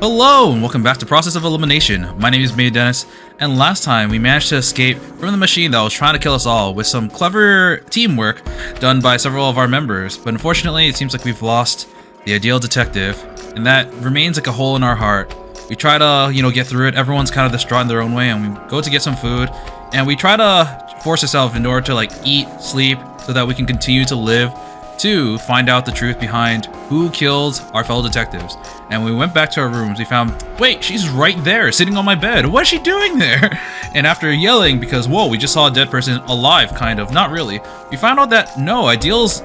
Hello and welcome back to Process of Elimination. My name is May Dennis, and last time we managed to escape from the machine that was trying to kill us all with some clever teamwork done by several of our members, but unfortunately it seems like we've lost the ideal detective, and that remains like a hole in our heart. We try to, get through it. Everyone's kind of distraught in their own way, and we go to get some food, and we try to force ourselves in order to eat, sleep, so that we can continue to live, to find out the truth behind who killed our fellow detectives. And when we went back to our rooms, we found, wait, she's right there, sitting on my bed. What is she doing there? And after yelling, because, whoa, we just saw a dead person alive, kind of, not really, we found out that, no, Ideal's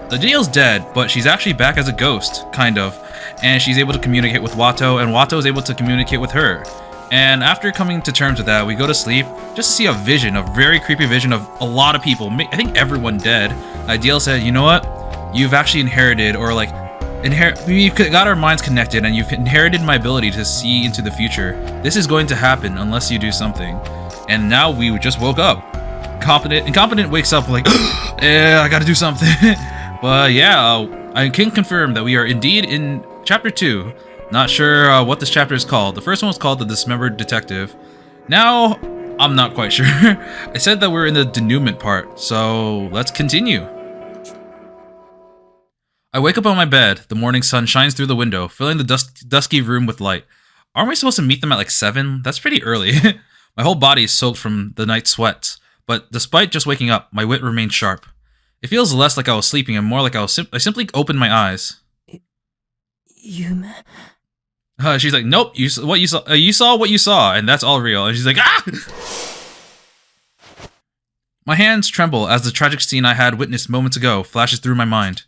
dead, but she's actually back as a ghost, kind of. And she's able to communicate with Watto, and Watto is able to communicate with her. And after coming to terms with that, we go to sleep just to see a vision, a very creepy vision of a lot of people, I think everyone dead. Ideal said, you know what? You've actually inherited, or we've got our minds connected, and you've inherited my ability to see into the future. This is going to happen unless you do something. And now we just woke up. Incompetent wakes up like, yeah, I gotta do something. But yeah, I can confirm that we are indeed in chapter 2. Not sure what this chapter is called. The first one was called The Dismembered Detective. Now, I'm not quite sure. I said that we're in the denouement part, so let's continue. I wake up on my bed. The morning sun shines through the window, filling the dusky room with light. Aren't we supposed to meet them at 7? That's pretty early. My whole body is soaked from the night's sweats, but despite just waking up, my wit remains sharp. It feels less like I was sleeping and more like I simply opened my eyes. Yume? She's like, nope, you saw what you saw, and that's all real. And she's like, ah! My hands tremble as the tragic scene I had witnessed moments ago flashes through my mind.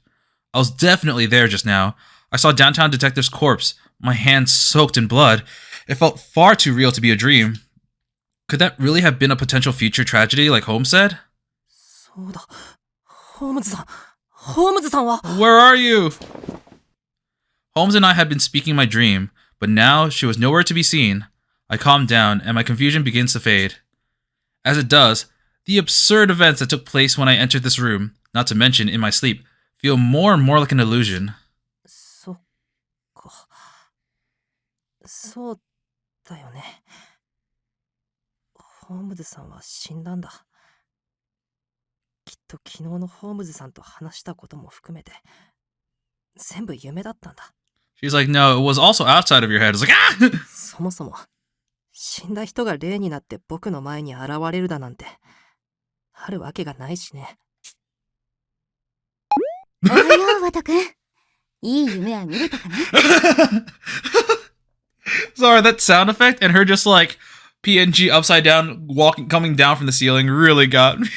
I was definitely there just now. I saw Downtown Detective's corpse, my hands soaked in blood. It felt far too real to be a dream. Could that really have been a potential future tragedy like Holmes said? Where are you? Holmes and I had been speaking my dream, but now she was nowhere to be seen. I calmed down, and my confusion begins to fade. As it does, the absurd events that took place when I entered this room, not to mention in my sleep, feel more and more like an illusion. そっか。そうだよね。ホームズさんは死んだんだ。きっと昨日のホームズさんと話したことも含めて、全部夢だったんだ。She's like, no, it was also outside of your head. It's like, ah! そもそも、死んだ人が霊になって僕の前に現れるだなんて、あるわけがないしね。おはよう、ワト君。いい夢は見れたかな? Sorry, that sound effect and her just PNG upside down coming down from the ceiling really got me.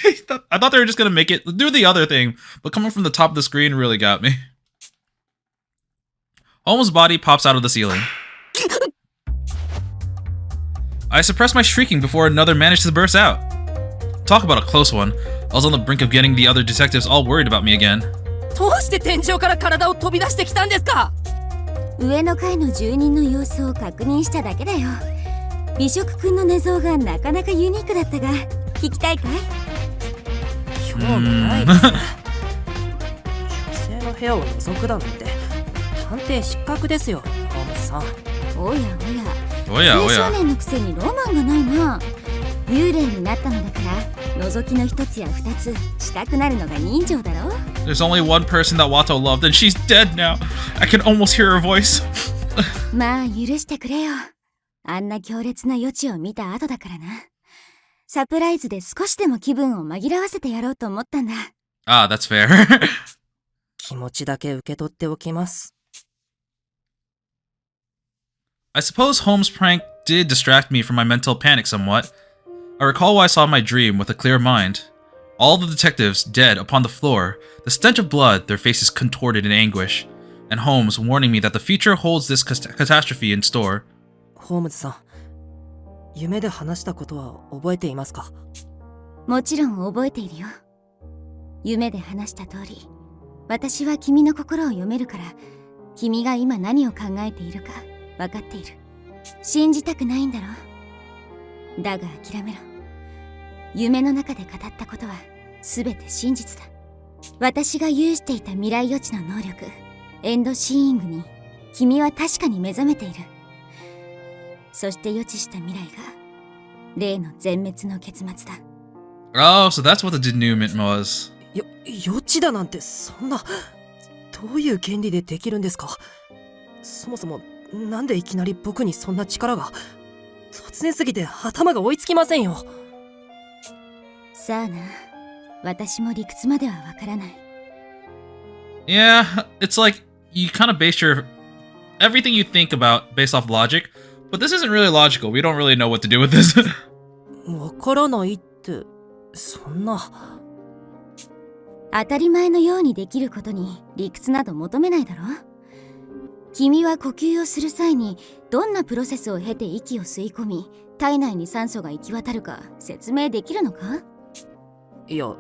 I thought they were just gonna make it do the other thing, but coming from the top of the screen really got me. Holmes' body pops out of the ceiling. I suppressed my shrieking before another managed to burst out. Talk about a close one. I was on the brink of getting the other detectives all worried about me again. どうして天井から体を飛び出してきたんですか? 上の階の住人の様子を確認しただけだよ。美食くんの寝相がなかなかユニークだったが、聞きたいかい? 興味ないです。女性の部屋を覗くだなんて、探偵失格ですよ、ホームズさん。おやおや。青少年のくせにロマンがないな。幽霊になったのだから、覗きの一つや二つしたくなるのが人情だろ? There's only one person that Watto loved, and she's dead now. I can almost hear her voice. まあ許してくれよ。あんな強烈な予知を見た後だからな。サプライズで少しでも気分を紛らわせてやろうと思ったんだ。Ah, that's fair. 気持ちだけ受け取っておきます。I suppose Holmes' prank did distract me from my mental panic somewhat. I recall what I saw in my dream with a clear mind. All the detectives dead upon the floor, the stench of blood, their faces contorted in anguish, and Holmes warning me that the future holds this catastrophe in store. ホームズさん、夢で話したことは覚えていますか? もちろん覚えているよ。夢で話した通り、私は君の心を読めるから、君が今何を考えているか分かっている。信じたくないんだろう。だが諦めろ。夢の中で語ったことは全て真実だ。私が有していた未来予知の能力、エンドシーイングに君は確かに目覚めている。そして予知した未来が例の全滅の結末だ。 Oh, so that's what the denouement was. 予知だなんてそんな、どういう原理でできるんですか？そもそもなんでいきなり僕にそんな力が。突然すぎて頭が追いつきませんよ。さあな、私も理屈まではわからない。 Yeah, it's like you kind of base your everything you think about based off logic, but this isn't really logical. We don't really know what to do with this. わからないって、そんな。当たり前のようにできることに理屈など求めないだろ。君は呼吸をする際にどんなプロセスを経て息を吸い込み、体内に酸素が行き渡るか説明できるのか？いや、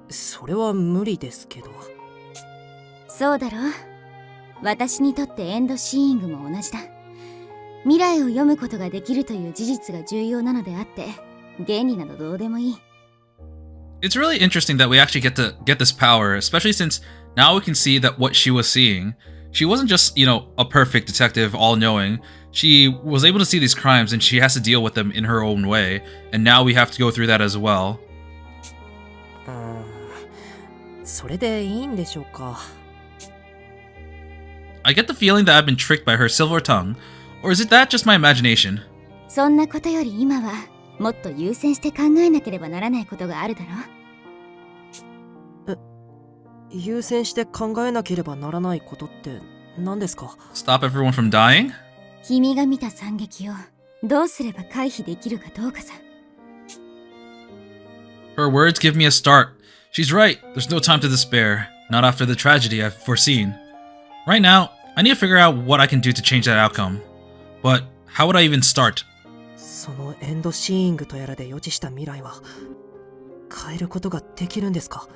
それは無理ですけど。そうだろ。私にとってエンドシーイングも同じだ。未来を読むことができるという事実が重要なのであって、原理などどうでもいい。It's really interesting that we actually get to get this power, especially since now we can see that what she was seeing, she wasn't just, a perfect detective, all-knowing. She was able to see these crimes and she has to deal with them in her own way, and now we have to go through that as well. それでいいんでしょうか。I get the feeling that I've been tricked by her silver tongue, or is it that just my imagination? そんなことより今はもっと優先して考えなければならないことがあるだろ。優先して考えなければならないことって何ですか？ Stop everyone from dying? 君が見た惨劇をどうすれば回避できるかどうかさ。 Her words give me a start. She's right, there's no time to despair, not after the tragedy I've foreseen. Right now, I need to figure out what I can do to change that outcome. But how would I even start? そのエンドシーイングとやらで予知した未来は変えることができるんですか？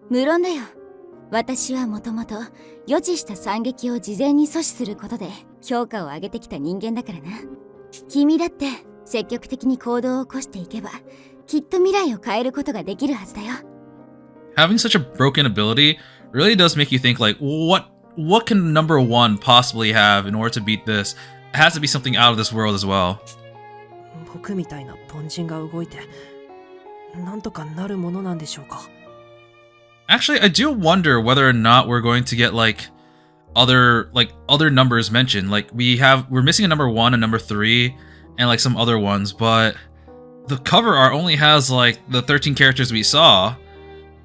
無論だよ。私はもともと予知した惨劇を事前に阻止することで評価を上げてきた人間だからな。君だって積極的に行動を起こしていけばきっと未来を変えることができるはずだよ。 Having such a broken ability really does make you think like, what can number one possibly have in order to beat this? It has to be something out of this world as well. 僕みたいな凡人が動いてなんとかなるものなんでしょうか？ Actually, I do wonder whether or not we're going to get other numbers mentioned. Like we're missing a number 1 and number 3 and like some other ones, but the cover art only has like the 13 characters we saw.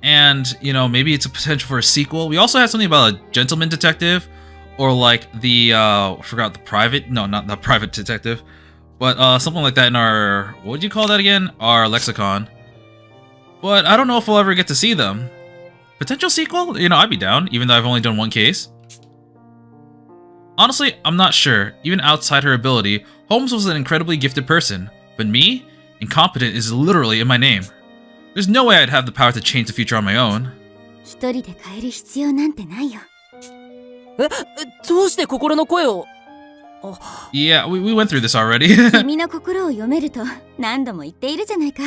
And, maybe it's a potential for a sequel. We also had something about a gentleman detective, or like I forgot the private, no, not the private detective, but something like that in our, what would you call that again? Our lexicon. But I don't know if we'll ever get to see them. Potential sequel? I'd be down, even though I've only done one case. Honestly, I'm not sure. Even outside her ability, Holmes was an incredibly gifted person. But me? Incompetent is literally in my name. There's no way I'd have the power to change the future on my own. 一人で変える必要なんてないよ。どうして心の声を。 Yeah, we went through this already. 君の心を読めると何度も言っているじゃないか。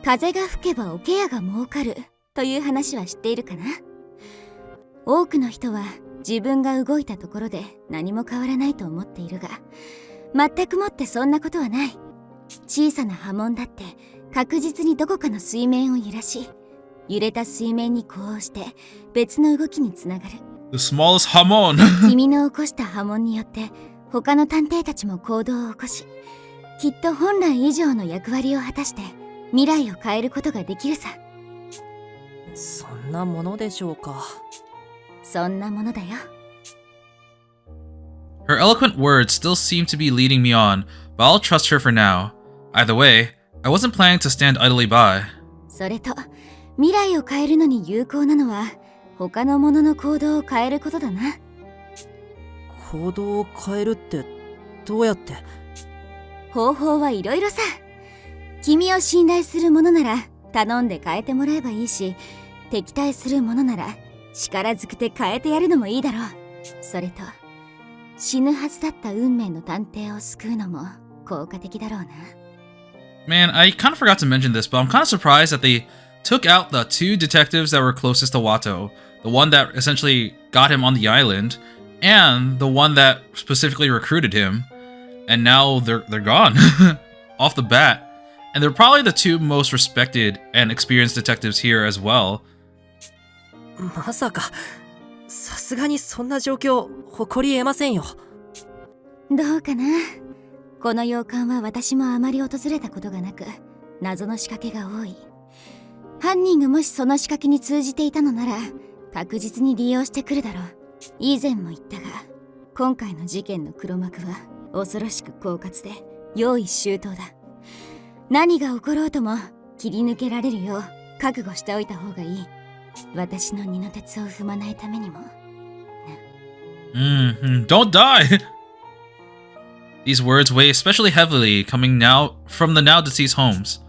風が吹けば桶屋が儲かるという話は知っているかな。多くの人は自分が動いたところで何も変わらないと思っているが、全くもってそんなことはない。小さな波紋だって確実にどこかの水面を揺らし、揺れた水面に呼応して別の動きにつながる。The smallest hamon. 君の起こした波紋によって他の探偵たちも行動を起こし、きっと本来以上の役割を果たして未来を変えることができるさ。そんなものでしょうか？そんなものだよ。 Her eloquent words still seem to be leading me on, but I'll trust her for now. Either way, I wasn't planning to stand idly by. それと未来を変えるのに有効なのは他の者の行動を変えることだな。行動を変えるってどうやって？方法はいろいろさ。君を信頼する者なら頼んで変えてもらえばいいし、敵対する者なら力ずくで変えてやるのもいいだろう。それと死ぬはずだった運命の探偵を救うのも効果的だろうな。 Man, I kind of forgot to mention this, but I'm kind of surprised that they took out the 2 detectives that were closest to Watto. The one that essentially got him on the island, and the one that specifically recruited him. and now they're gone off the bat. And they're probably the two most respected and experienced detectives here as well. まさか、さすがにそんな状況、誇り得ませんよ。どうかな。この洋館は私もあまり訪れたことがなく、謎の仕掛けが多い。犯人がもしその仕掛けに通じていたのなら、確実に利用してくるだろう。以前も言ったが、今回の事件の黒幕は恐ろしく狡猾で用意周到だ。何が起ころうとも切り抜けられるよう覚悟しておいた方がいい。私の二の鉄を踏まないためにも。Don't die! These words weigh especially heavily coming now from the now deceased Holmes.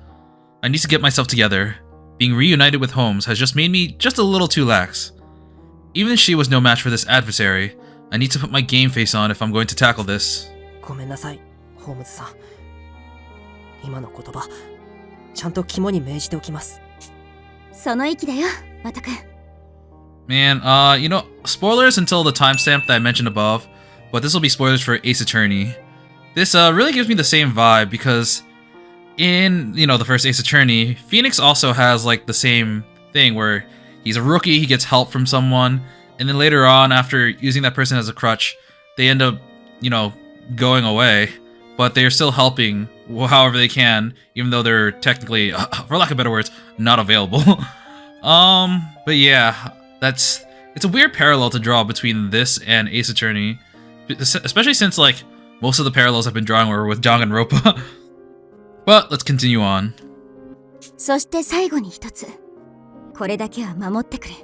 I need to get myself together. Being reunited with Holmes has just made me just a little too lax. Even she was no match for this adversary. I need to put my game face on if I'm going to tackle this. ごめんなさい、ホームズさん。今の言葉、ちゃんと肝に銘じておきます。その意気だよ、ワト君。Man, you know, spoilers until the timestamp that I mentioned above, but this will be spoilers for Ace Attorney. This really gives me the same vibe because in, you know, the first Ace Attorney, Phoenix also has like the same thing where he's a rookie, he gets help from someone, and then later on, after using that person as a crutch, they end up, you know, going away, but they're still helping however they can, even though they're technically, for lack of better words, not available. But yeah, it's a weird parallel to draw between this and Ace Attorney, especially since like most of the parallels I've been drawing were with Danganronpa. But let's continue on. そして最後に一つ。これだけは守ってくれ。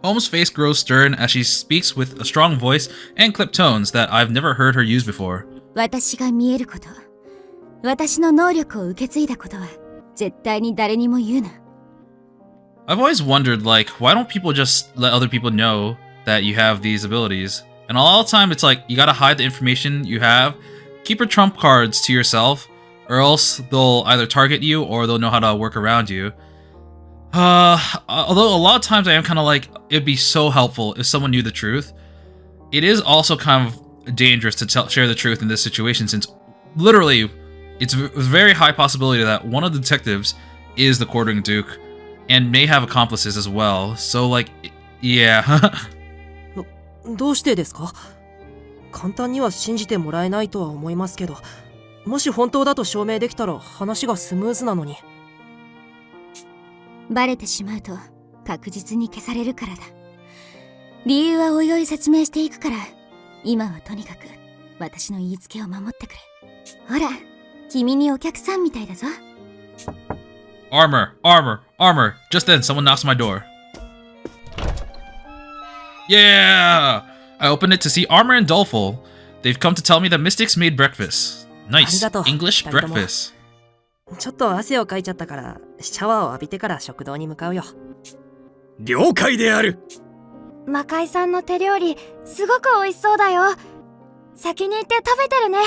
Holmes' face grows stern as she speaks with a strong voice and clipped tones that I've never heard her use before. 私が見えること、私の能力を受け継いだことは絶対に誰にも言うな。I've always wondered, like, why don't people just let other people know that you have these abilities? And a lot of the time, it's like, you gotta hide the information you have. Keep your trump cards to yourself, or else they'll either target you or they'll know how to work around you. Although a lot of times I am kind of like, it'd be so helpful if someone knew the truth. It is also kind of dangerous to share the truth in this situation, since literally, it's a very high possibility that one of the detectives is the Quartering Duke, and may have accomplices as well. So like, yeah. どうしてですか？簡単には信じてもらえないとは思いますけど、もし本当だと証明できたら話がスムーズなのに。バレてしまうと確実に消されるからだ。理由はおいおい説明していくから、今はとにかく私の言いつけを守ってくれ。ほら、君にお客さんみたいだぞ。Armor, armor, armor. Just then, someone knocks on my door. Yeah! I opened it to see Armor and Doleful. They've come to tell me that Mystics made breakfast. Nice. English breakfast. ちょっと汗をかいちゃったから、シャワーを浴びてから食堂に向かうよ。了解である。魔界さんの手料理、すごく美味しそうだよ。先に行って食べてるね。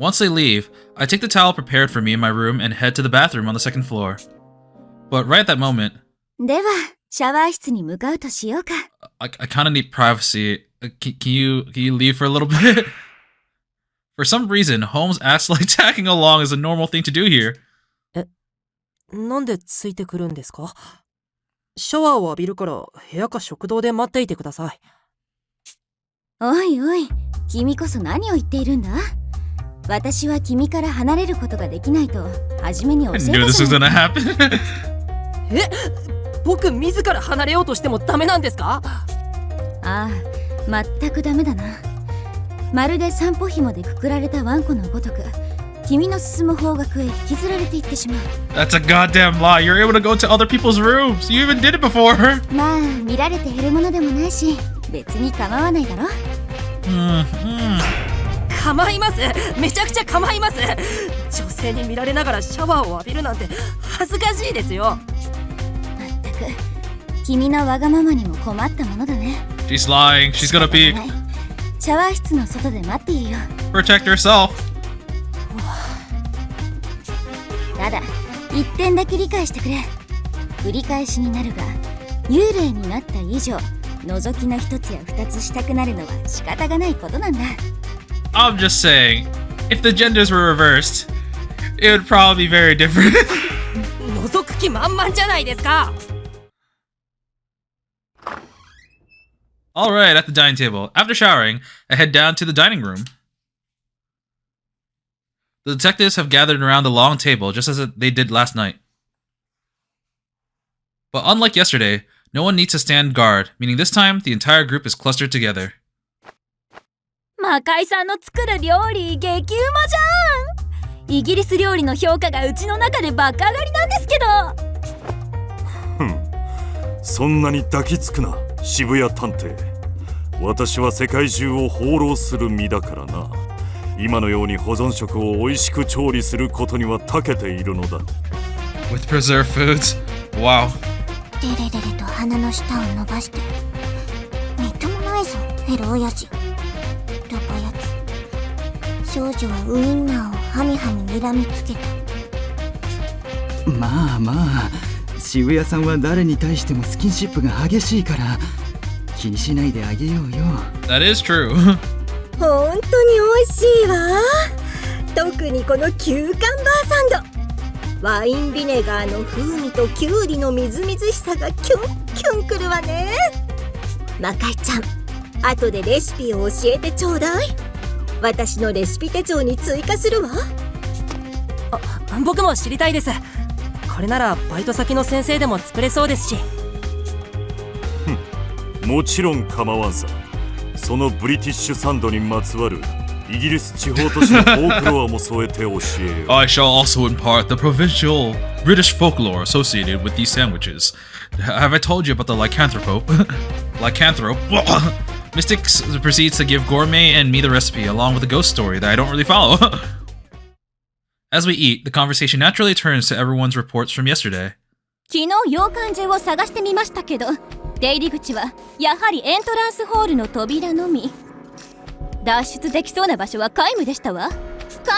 Once they leave, I take the towel prepared for me in my room and head to the bathroom on the second floor. But right at that moment, では、シャワー室に向かうとしようか。I kind of need privacy. Can you leave for a little bit? For some reason, Holmes acts like tagging along is a normal thing to do here. なんでついてくるんですか？シャワーを浴びるから部屋か食堂で待っていてください。おいおい、君こそ何を言っているんだ？私は君から離れることができないと初めに教えたじゃ I knew this was gonna happen. 僕自ら離れようとしてもダメなんですか？ああ、全くダメだな。まるで散歩紐でくくられたワンコのごとく、君の進む方角へ引きずられていってしまう。That's a goddamn lie. You're able to go to other people's rooms. You even did it before. まあ、見られて減るものでもないし、別に構わないだろ。構います。めちゃくちゃ構います。女性に見られながらシャワーを浴びるなんて恥ずかしいですよ。まったく、君のわがままにも困ったものだね。 She's lying. She's gonna peek. シャワー室の外で待っているよ。 Protect herself. ただ、一点だけ理解してくれ。繰り返しになるが、幽霊になった以上、覗きの一つや二つしたくなるのは仕方がないことなんだ。 I'm just saying, if the genders were reversed, it would probably be very different. 覗く気満々じゃないですか。 Alright, at the dining table. After showering, I head down to the dining room. The detectives have gathered around the long table just as they did last night. But unlike yesterday, no one needs to stand guard, meaning this time the entire group is clustered together. 魔界さんの作る料理激うまじゃん。イギリス料理の評価がうちの中で爆上がりなんですけど。そんなに抱きつくな、渋谷探偵。私は世界中を放浪する身だからな。今のように保存食を美味しく調理することには長けているのだ。With preserved foods? Wow. デレデレと鼻の下を伸ばして。みっともないぞ、エロ親父。どこやつ。少女はウインナーをハミハミ睨みつけた。まあまあ、渋谷さんは誰に対してもスキンシップが激しいから気にしないであげようよ。 That is true. 本当に美味しいわ。特にこのキューカンバーサンド。ワインビネガーの風味とキュウリのみずみずしさがキュンキュンくるわね。魔界ちゃん、後でレシピを教えてちょうだい。私のレシピ手帳に追加するわ。僕も知りたいです。これならバイト先の先生でも作れそうですし。もちろん構わんさ。そのブリティッシュサンドにまつわるイギリス地方都市のフォークロアも添えて教えよう。 I shall also impart the provincial British folklore associated with these sandwiches. Have I told you about the lycanthrope? Lycanthrope? Mystic proceeds to give Gourmet and me the recipe, along with a ghost story that I don't really follow. As we eat, the conversation naturally turns to everyone's reports from yesterday. 昨日洋館中を探してみましたけど、出入り口はやはりエントランスホールの扉のみ。脱出できそうな場所は皆無でしたわ。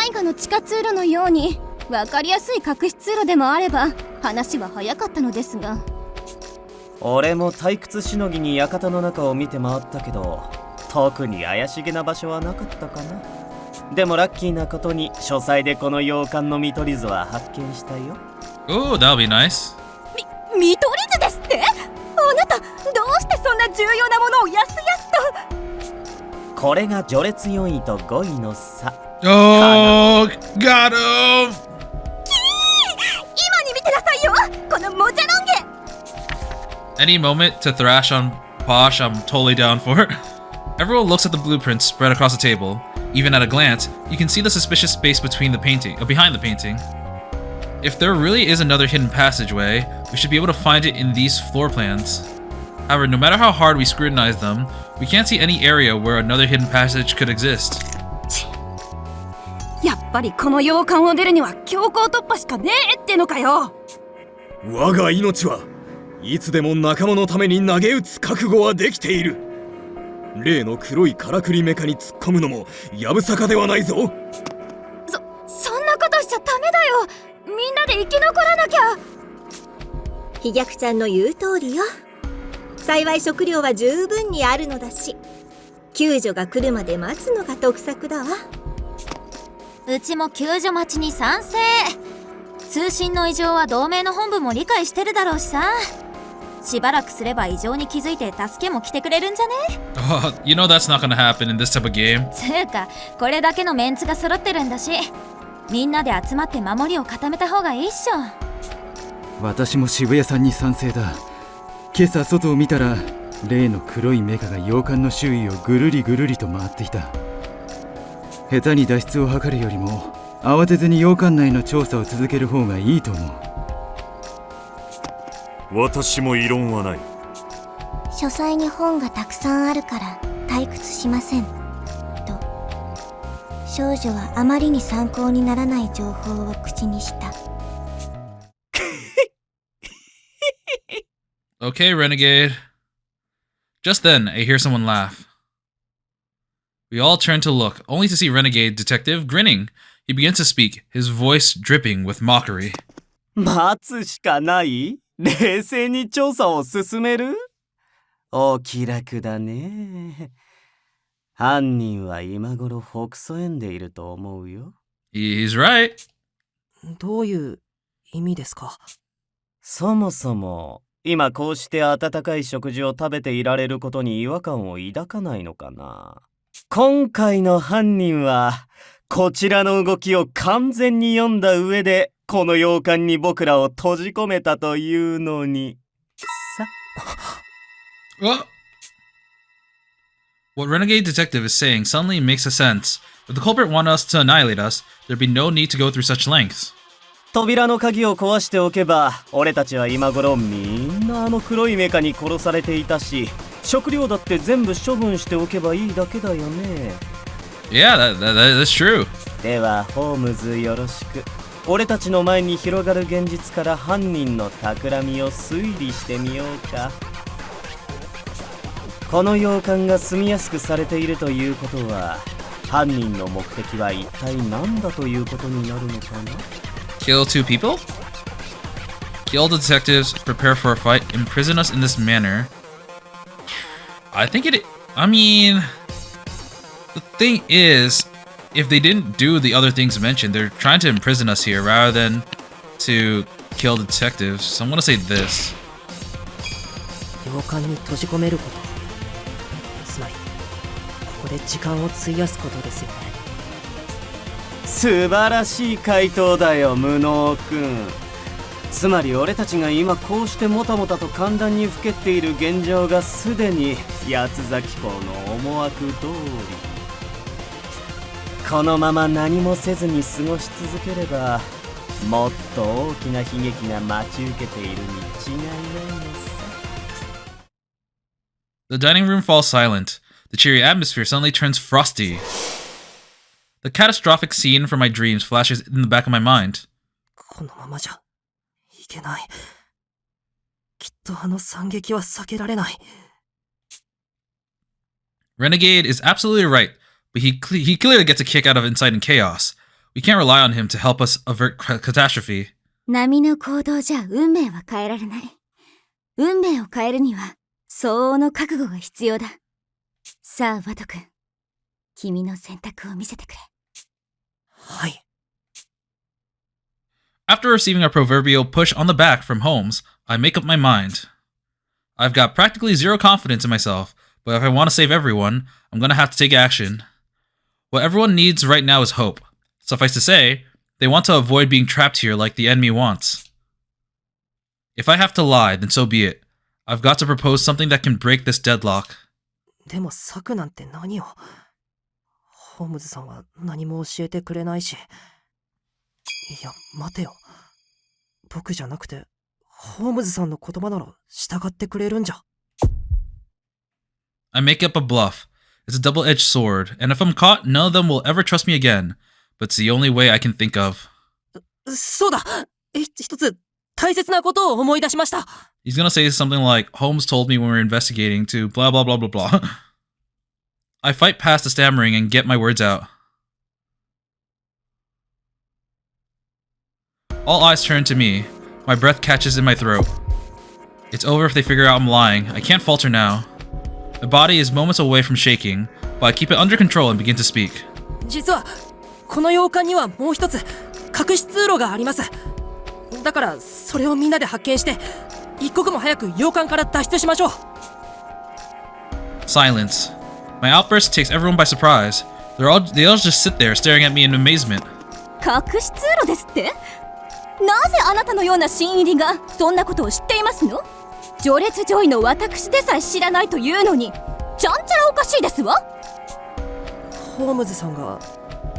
絵画の地下通路のように分かりやすい隠し通路でもあれば話は早かったのですが。俺も退屈しのぎに館の中を見て回ったけど、特に怪しげな場所はなかったかな。でもラッキーなことに書斎でこの洋館の見取り図は発見したよ。 Oh, that'll be nice. 見取り図ですって？あなたどうしてそんな重要なものをやすやすと。これが序列4位と5位の差。 Oh, got him! 今に見てなさいよ、このモジャロンゲ。 Any moment to thrash on Posh, I'm totally down for. Everyone looks at the blueprints spread across the table. Even at a glance, you can see the suspicious space behind the painting. If there really is another hidden passageway, we should be able to find it in these floor plans. However, no matter how hard we scrutinize them, we can't see any area where another hidden passage could exist. やっぱりこの洋館を出るには強行突破しかねえってのかよ。我が命はいつでも仲間のために投げ打つ覚悟はできている。例の黒いからくりメカに突っ込むのもやぶさかではないぞ。そんなことしちゃダメだよ。みんなで生き残らなきゃ。飛脚ちゃんの言う通りよ。幸い食料は十分にあるのだし、救助が来るまで待つのが得策だわ。うちも救助待ちに賛成。通信の異常は同盟の本部も理解してるだろうしさ。しばらくすれば異常に気づいて助けも来てくれるんじゃね？ You know that's not gonna happen in this type of game. つうかこれだけのメンツが揃ってるんだし、みんなで集まって守りを固めた方がいいっしょ。私も渋谷さんに賛成だ。今朝外を見たら例の黒いメカが洋館の周囲をぐるりぐるりと回っていた。下手に脱出を図るよりも慌てずに洋館内の調査を続ける方がいいと思う。私も異論はない。書斎に本がたくさんあるから退屈しませんと少女はあまりに参考にならない情報を口にした。Okay, Renegade. Just then, I hear someone laugh. We all turn to look, only to see Renegade Detective grinning. He begins to speak, his voice dripping with mockery. 待つしかない？冷静に調査を進める？お気楽だね。犯人は今頃ほくそ笑んでいると思うよ。He's right. どういう意味ですか？そもそも今こうして温かい食事を食べていられることに違和感を抱かないのかな。今回の犯人はこちらの動きを完全に読んだ上でこの洋館に僕らを閉じ込めたというのにさ。What Renegade Detective is saying suddenly makes a sense. If the culprit wanted us to annihilate us, there'd be no need to go through such lengths. 扉の鍵を壊しておけば俺たちは今頃みんなあの黒いメカに殺されていたし、食料だって全部処分しておけばいいだけだよね。Yeah, that's true. ではホームズよろしく。俺たちの前に広がる現実から犯人の企みを推理してみようか。この洋館が住みやすくされているということは、犯人の目的は一体何だということになるのかな。 Kill 2 people? Kill the detectives, prepare for a fight, imprison us in this manner. I mean, the thing is, if they didn't do the other things mentioned, they're trying to imprison us here rather than to kill the detectives. So I'm gonna say this. 洋館に閉じ込めること。つまり、ここで時間を費やすことですよね。素晴らしい回答だよ、無能くん。つまり俺たちが今こうしてもたもたと簡単にふけっている現状がすでに八つ崎港の思惑通り。このまま何もせずに過ごし続ければ、もっと大きな悲劇が待ち受けているに違いないのさ。The dining room falls silent. The cheery atmosphere suddenly turns frosty. The catastrophic scene from my dreams flashes in the back of my mind. このままじゃいけない。きっとあの惨劇は避けられない。Renegade is absolutely right, but he clearly gets a kick out of inciting chaos. We can't rely on him to help us avert catastrophe. 波の行動じゃ運命は変えられない。運命を変えるには相応の覚悟が必要だ。さあ、ワト君。君の選択を見せてくれ。はい。After receiving a proverbial push on the back from Holmes, I make up my mind. I've got practically zero confidence in myself, but if I want to save everyone, I'm gonna have to take action. What everyone needs right now is hope. Suffice to say, they want to avoid being trapped here like the enemy wants. If I have to lie, then so be it. I've got to propose something that can break this deadlock. でも策なんて何を。ホームズさんは何も教えてくれないし。いや、待てよ。僕じゃなくて、ホームズさんの言葉なら従ってくれるんじゃ。I make up a bluff. It's a double-edged sword, and if I'm caught, none of them will ever trust me again. But it's the only way I can think of. そうだ！一つ大切なことを思い出しました。He's gonna say something like, Holmes told me when we were investigating to blah blah blah blah blah. I fight past the stammering and get my words out. All eyes turn to me. My breath catches in my throat. It's over if they figure out I'm lying. I can't falter now. My body is moments away from shaking, but I keep it under control and begin to speak. 実はこの洋館にはもう一つ隠し通路があります。だからそれをみんなで発見して一刻も早く洋館から脱出しましょう。 Silence. My outburst takes everyone by surprise. They all just sit there staring at me in amazement. 隠し通路ですって？なぜあなたのような新入りがそんなことを知っていますの？序列上位の私でさえ知らないというのに、ちゃんちゃらおかしいですわ。ホームズさんが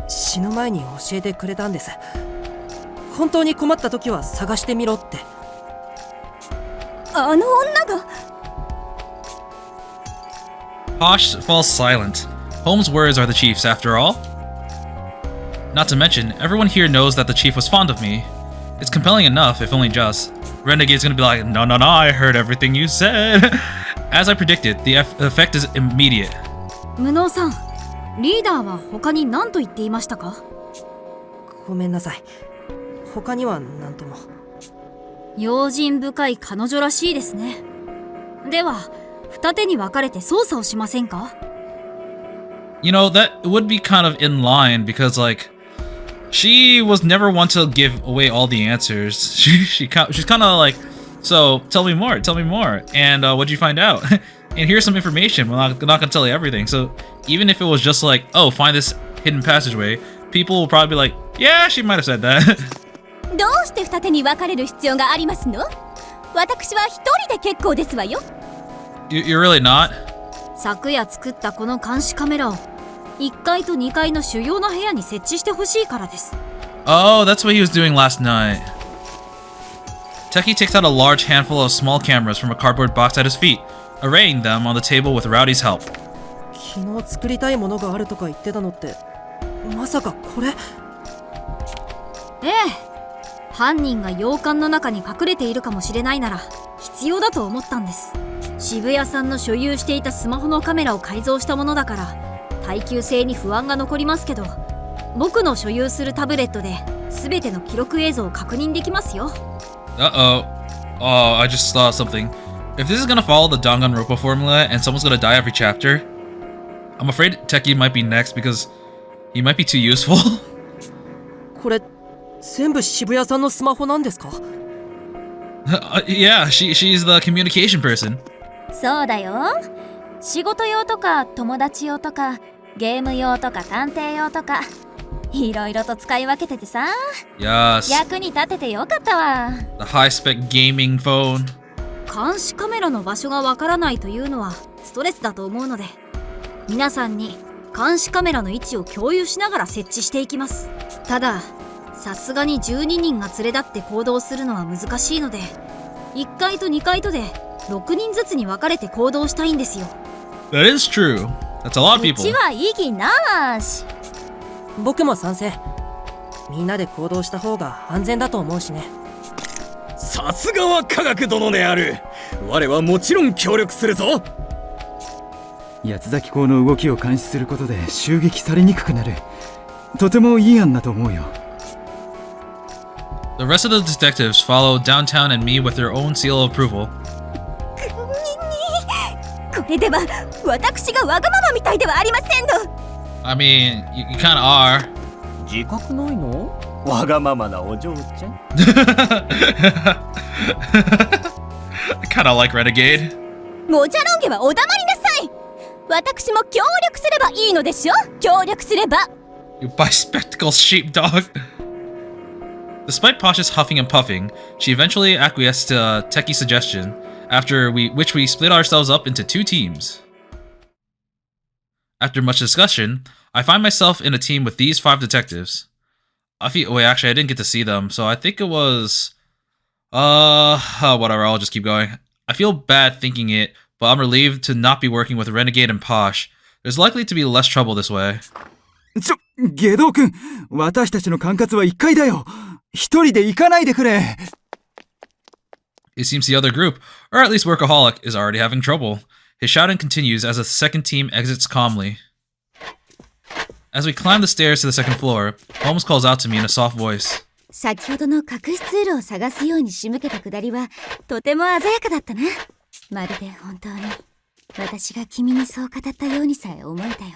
死ぬ前に教えてくれたんです。本当に困った時は探してみろって。あの女が。Posh falls silent. Holmes' words are the chief's after all. Not to mention, everyone here knows that the chief was fond of me. It's compelling enough, if only just. Renegade's gonna be like, no, I heard everything you said. As I predicted, the effect is immediate. 無能さん、リーダーは他に何と言っていましたか？ごめんなさい。他には何とも。用心深い彼女らしいですね。では、二手に分かれて捜査をしませんか？ You know, that would be kind of in line because, like, she was never one to give away all the answers. She's kind of like, so tell me more, and what'd you find out? And here's some information. We're not gonna tell you everything. So even if it was just like, oh, find this hidden passageway, people will probably be like, yeah, she might have said that. どうして二手に分かれる必要がありますの？私は一人で結構ですわよ。You're really not? 昨夜作ったこの監視カメラを1階と2階の主要な部屋に設置してほしいからです。Oh, that's what he was doing last night. Techie takes out a large handful of small cameras from a cardboard box at his feet, arraying them on the table with Rowdy's help. 昨日作りたいものがあるとか言ってたのってまさかこれ？ええ、犯人が洋館の中に隠れているかもしれないなら必要だと思ったんです。渋谷さんの所有していたスマホのカメラを改造したものだから耐久性に不安が残りますけど、僕の所有するタブレットで全ての記録映像を確認できますよ。Uh-oh. Oh, I just saw something. If this is gonna follow the Danganronpa formula and someone's gonna die every chapter, I'm afraid Techie might be next because he might be too useful. これ全部渋谷さんのスマホなんですか？ Yeah, she's the communication person. そうだよ。仕事用とか友達用とかゲーム用とか探偵用とかいろいろと使い分けててさ。Yes. 役に立ててよかったわ。 The high-spec gaming phone. 監視カメラの場所がわからないというのはストレスだと思うので、皆さんに監視カメラの位置を共有しながら設置していきます。たださすがに12人が連れ立って行動するのは難しいので、1階と2階とで6人ずつに分かれて行動したいんですよ。That is true. That's a lot of people. うちは異議なし。僕も賛成。みんなで行動した方が安全だと思うしね。さすがは科学殿である。我はもちろん協力するぞ。八つ崎港の動きを監視することで襲撃されにくくなる。とてもいい案だと思うよ。The rest of the detectives follow downtown and me with their own seal of approval. これでは私がわがままみたいではありませんの。 I mean, you kind of are. 自覚ないの？わがままなお嬢ちゃん。I kind of like Renegade. もじゃろんげはお黙りなさい。私も協力すればいいのでしょ。協力すれば。 You bispectacled sheepdog. Despite Pasha's huffing and puffing, she eventually acquiesced to Techie's suggestion, which we split ourselves up into 2 teams. After much discussion, I find myself in a team with these 5 detectives. Wait, actually, I didn't get to see them, so I think it was... whatever, I'll just keep going. I feel bad thinking it, but I'm relieved to not be working with Renegade and Posh. There's likely to be less trouble this way. ゲドウ君、私たちの管轄は1階だよ。一人で行かないでくれ。It seems the other group, or at least Workaholic, is already having trouble. His shouting continues as the second team exits calmly. As we climb the stairs to the second floor, Holmes calls out to me in a soft voice. 先ほどの隠しツールを探すように仕向けたくだりはとても鮮やかだったな。まるで本当に私が君にそう語ったようにさえ思えたよ。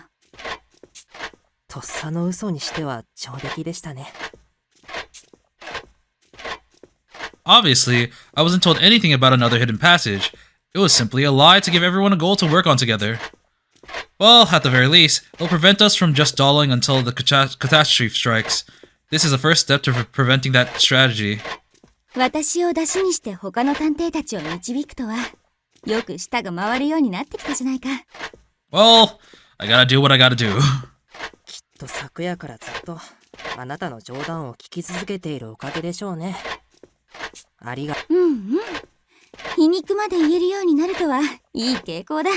とっさの嘘にしては上出来でしたね。Obviously, I wasn't told anything about another hidden passage. It was simply a lie to give everyone a goal to work on together. Well, at the very least, it'll prevent us from just stalling until the catastrophe strikes. This is the first step to preventing that strategy. 私を出しにして他の探偵たちを導くとは、よく舌が回るようになってきたじゃないか。Well, I gotta do what I gotta do. きっと昨夜からずっとあなたの冗談を聞き続けているおかげでしょうね。うんうん。皮肉まで言えるようになるとはいい傾向だ。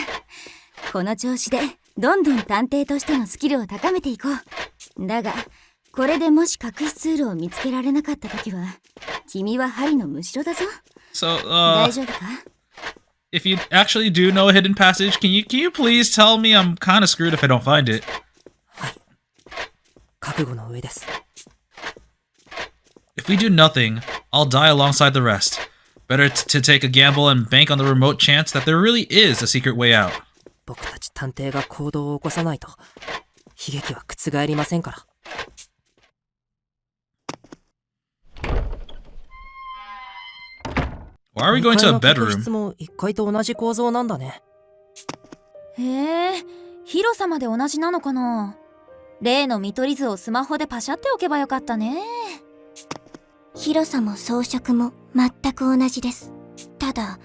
この調子でどんどん探偵としてのスキルを高めていこう。だが、これでもし隠しツールを見つけられなかったときは、君は針のむしろだぞ。So, 大丈夫か？ if you actually do know a hidden passage, can you please tell me? I'm kind of screwed if I don't find it. はい。覚悟の上です。If we do nothing, I'll die alongside the rest. Better to take a gamble and bank on the remote chance that there really is a secret way out. 僕たち探偵が行動を起こさないと悲劇は覆りませんから。Why are we going to a 2階の客 bedroom? 室も1階と同じ構造なんだね。へえ、広さまで同じなのかな。例の見取り図をスマホでパシャっておけばよかったね。広さも装飾も全く同じです。ただ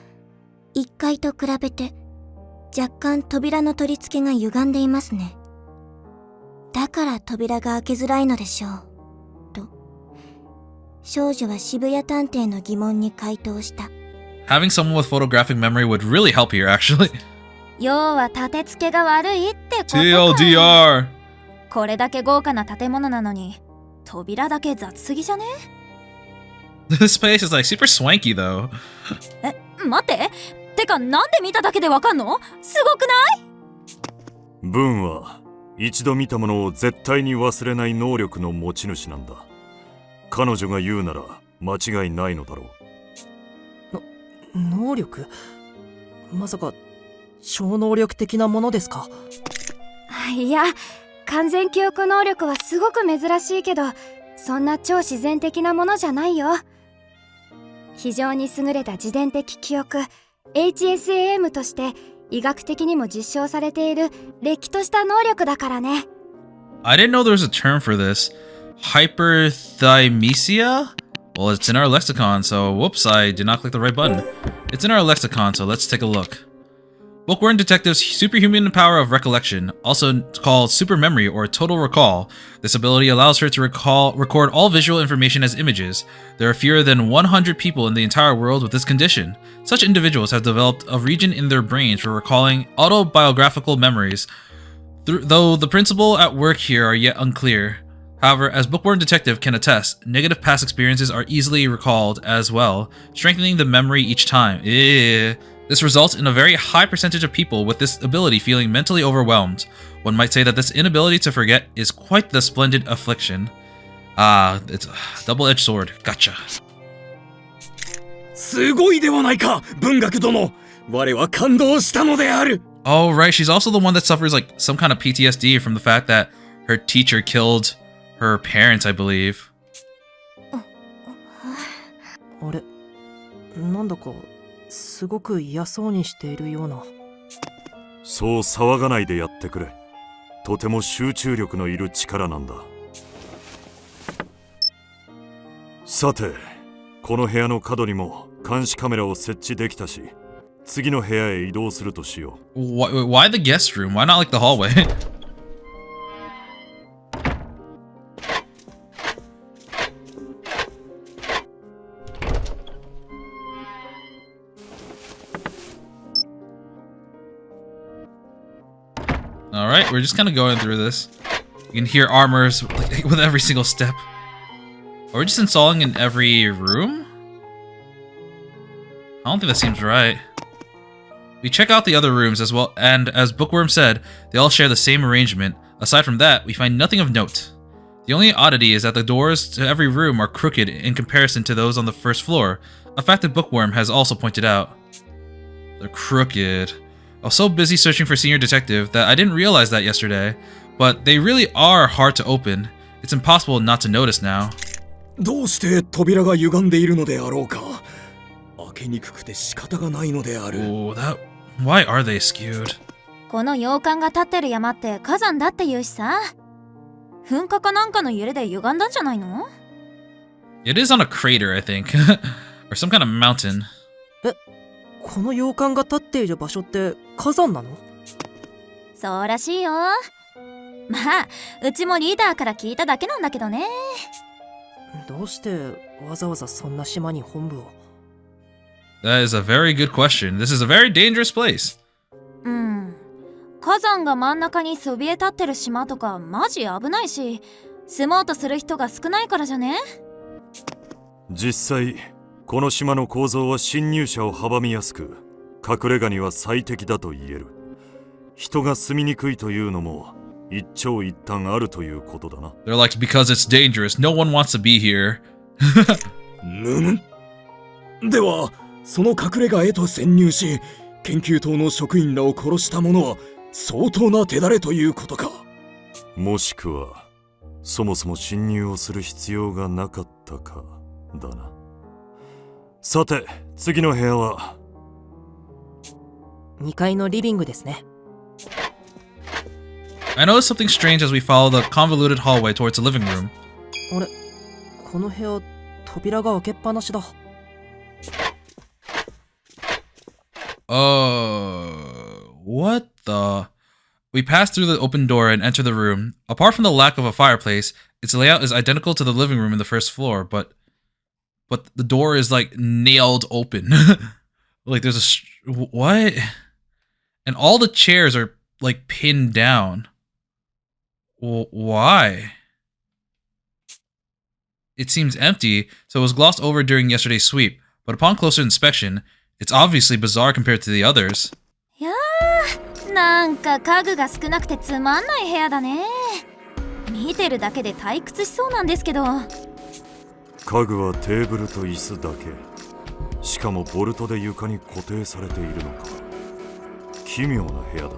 1階と比べて若干扉の取り付けが歪んでいますね。だから扉が開けづらいのでしょうと少女は渋谷探偵の疑問に回答した。 Having someone with photographic memory would really help here, actually. 要は立て付けが悪いってことか。 TLDR! これだけ豪華な建物なのに扉だけ雑すぎじゃね？ This place is like super swanky though. 待って、てかなんで見ただけでわかんの？すごくない？ブンは一度見たものを絶対に忘れない能力の持ち主なんだ。彼女が言うなら間違いないのだろう。能力？まさか超能力的なものですか？いや、完全記憶能力はすごく珍しいけど、そんな超自然的なものじゃないよ。非常に優れた自伝的記憶 HSAM として医学的にも実証されているれっきとした能力だからね。 I didn't know there was a term for this. Hyperthymesia? Well, it's in our lexicon, so whoops, I did not click the right button. It's in our lexicon, so let's take a look. Bookworm Detective's superhuman power of recollection, also called super memory or total recall. This ability allows her to record all visual information as images. There are fewer than 100 people in the entire world with this condition. Such individuals have developed a region in their brains for recalling autobiographical memories, though the principle at work here are yet unclear. However, as Bookworm Detective can attest, negative past experiences are easily recalled as well, strengthening the memory each time. This results in a very high percentage of people with this ability feeling mentally overwhelmed. One might say that this inability to forget is quite the splendid affliction. It's a double-edged sword. Gotcha. すごいではないか、文学殿。我は感動したのである。 Oh, right. She's also the one that suffers like some kind of PTSD from the fact that her teacher killed her parents, I believe. あれ、なんだかすごく嫌そうにしているような。そう騒がないでやってくれ。とても集中力のいる力なんだ。さて、この部屋の角にも監視カメラを設置できたし、次の部屋へ移動するとしよう。Why the guest room? Why not like the hallway? Alright, we're just kind of going through this. You can hear armors like, with every single step. Are we just installing in every room? I don't think that seems right. We check out the other rooms as well, and as Bookworm said, they all share the same arrangement. Aside from that, we find nothing of note. The only oddity is that the doors to every room are crooked in comparison to those on the first floor, a fact that Bookworm has also pointed out. They're crooked. I was so busy searching for Senior Detective that I didn't realize that yesterday, but they really are hard to open. It's impossible not to notice now. どうして扉が歪んでいるのであろうか。開けにくくて仕方がないのである。Oh, why are they skewed? この洋館が立ってる山って火山だって言うしさ。噴火かなんかの揺れで歪んだんじゃないの？ It is on a crater, I think. Or some kind of mountain. この洋館が立っている場所って火山なの？そうらしいよ。まあ、うちもリーダーから聞いただけなんだけどね。どうしてわざわざそんな島に本部を？ That is a very good question. This is a very dangerous place. うん。火山が真ん中にそびえ立ってる島とかマジ危ないし、住もうとする人が少ないからじゃね？実際、この島の構造は侵入者を阻みやすく、隠れ家には最適だと言える。人が住みにくいというのも一長一短あるということだな。They're like, because it's dangerous, no one wants to be here. むむ。では、その隠れ家へと潜入し、研究棟の職員らを殺した者は相当な手だれということか。もしくはそもそも侵入をする必要がなかったかだな。さて次の部屋は2階のリビングですね。I noticed something strange as we follow the convoluted hallway towards the living room. あれ、この部屋扉が開けっぱなしだ。What the? We pass through the open door and enter the room. Apart from the lack of a fireplace, its layout is identical to the living room in the first floor, but the door is like nailed open. Like there's what? And all the chairs are like pinned down. Why? It seems empty, so it was glossed over during yesterday's sweep, but upon closer inspection, it's obviously bizarre compared to the others. いやー、なんか家具が少なくてつまんない部屋だね。見てるだけで退屈しそうなんですけど。家具はテーブルと椅子だけ。しかもボルトで床に固定されているのか。奇妙な部屋だな。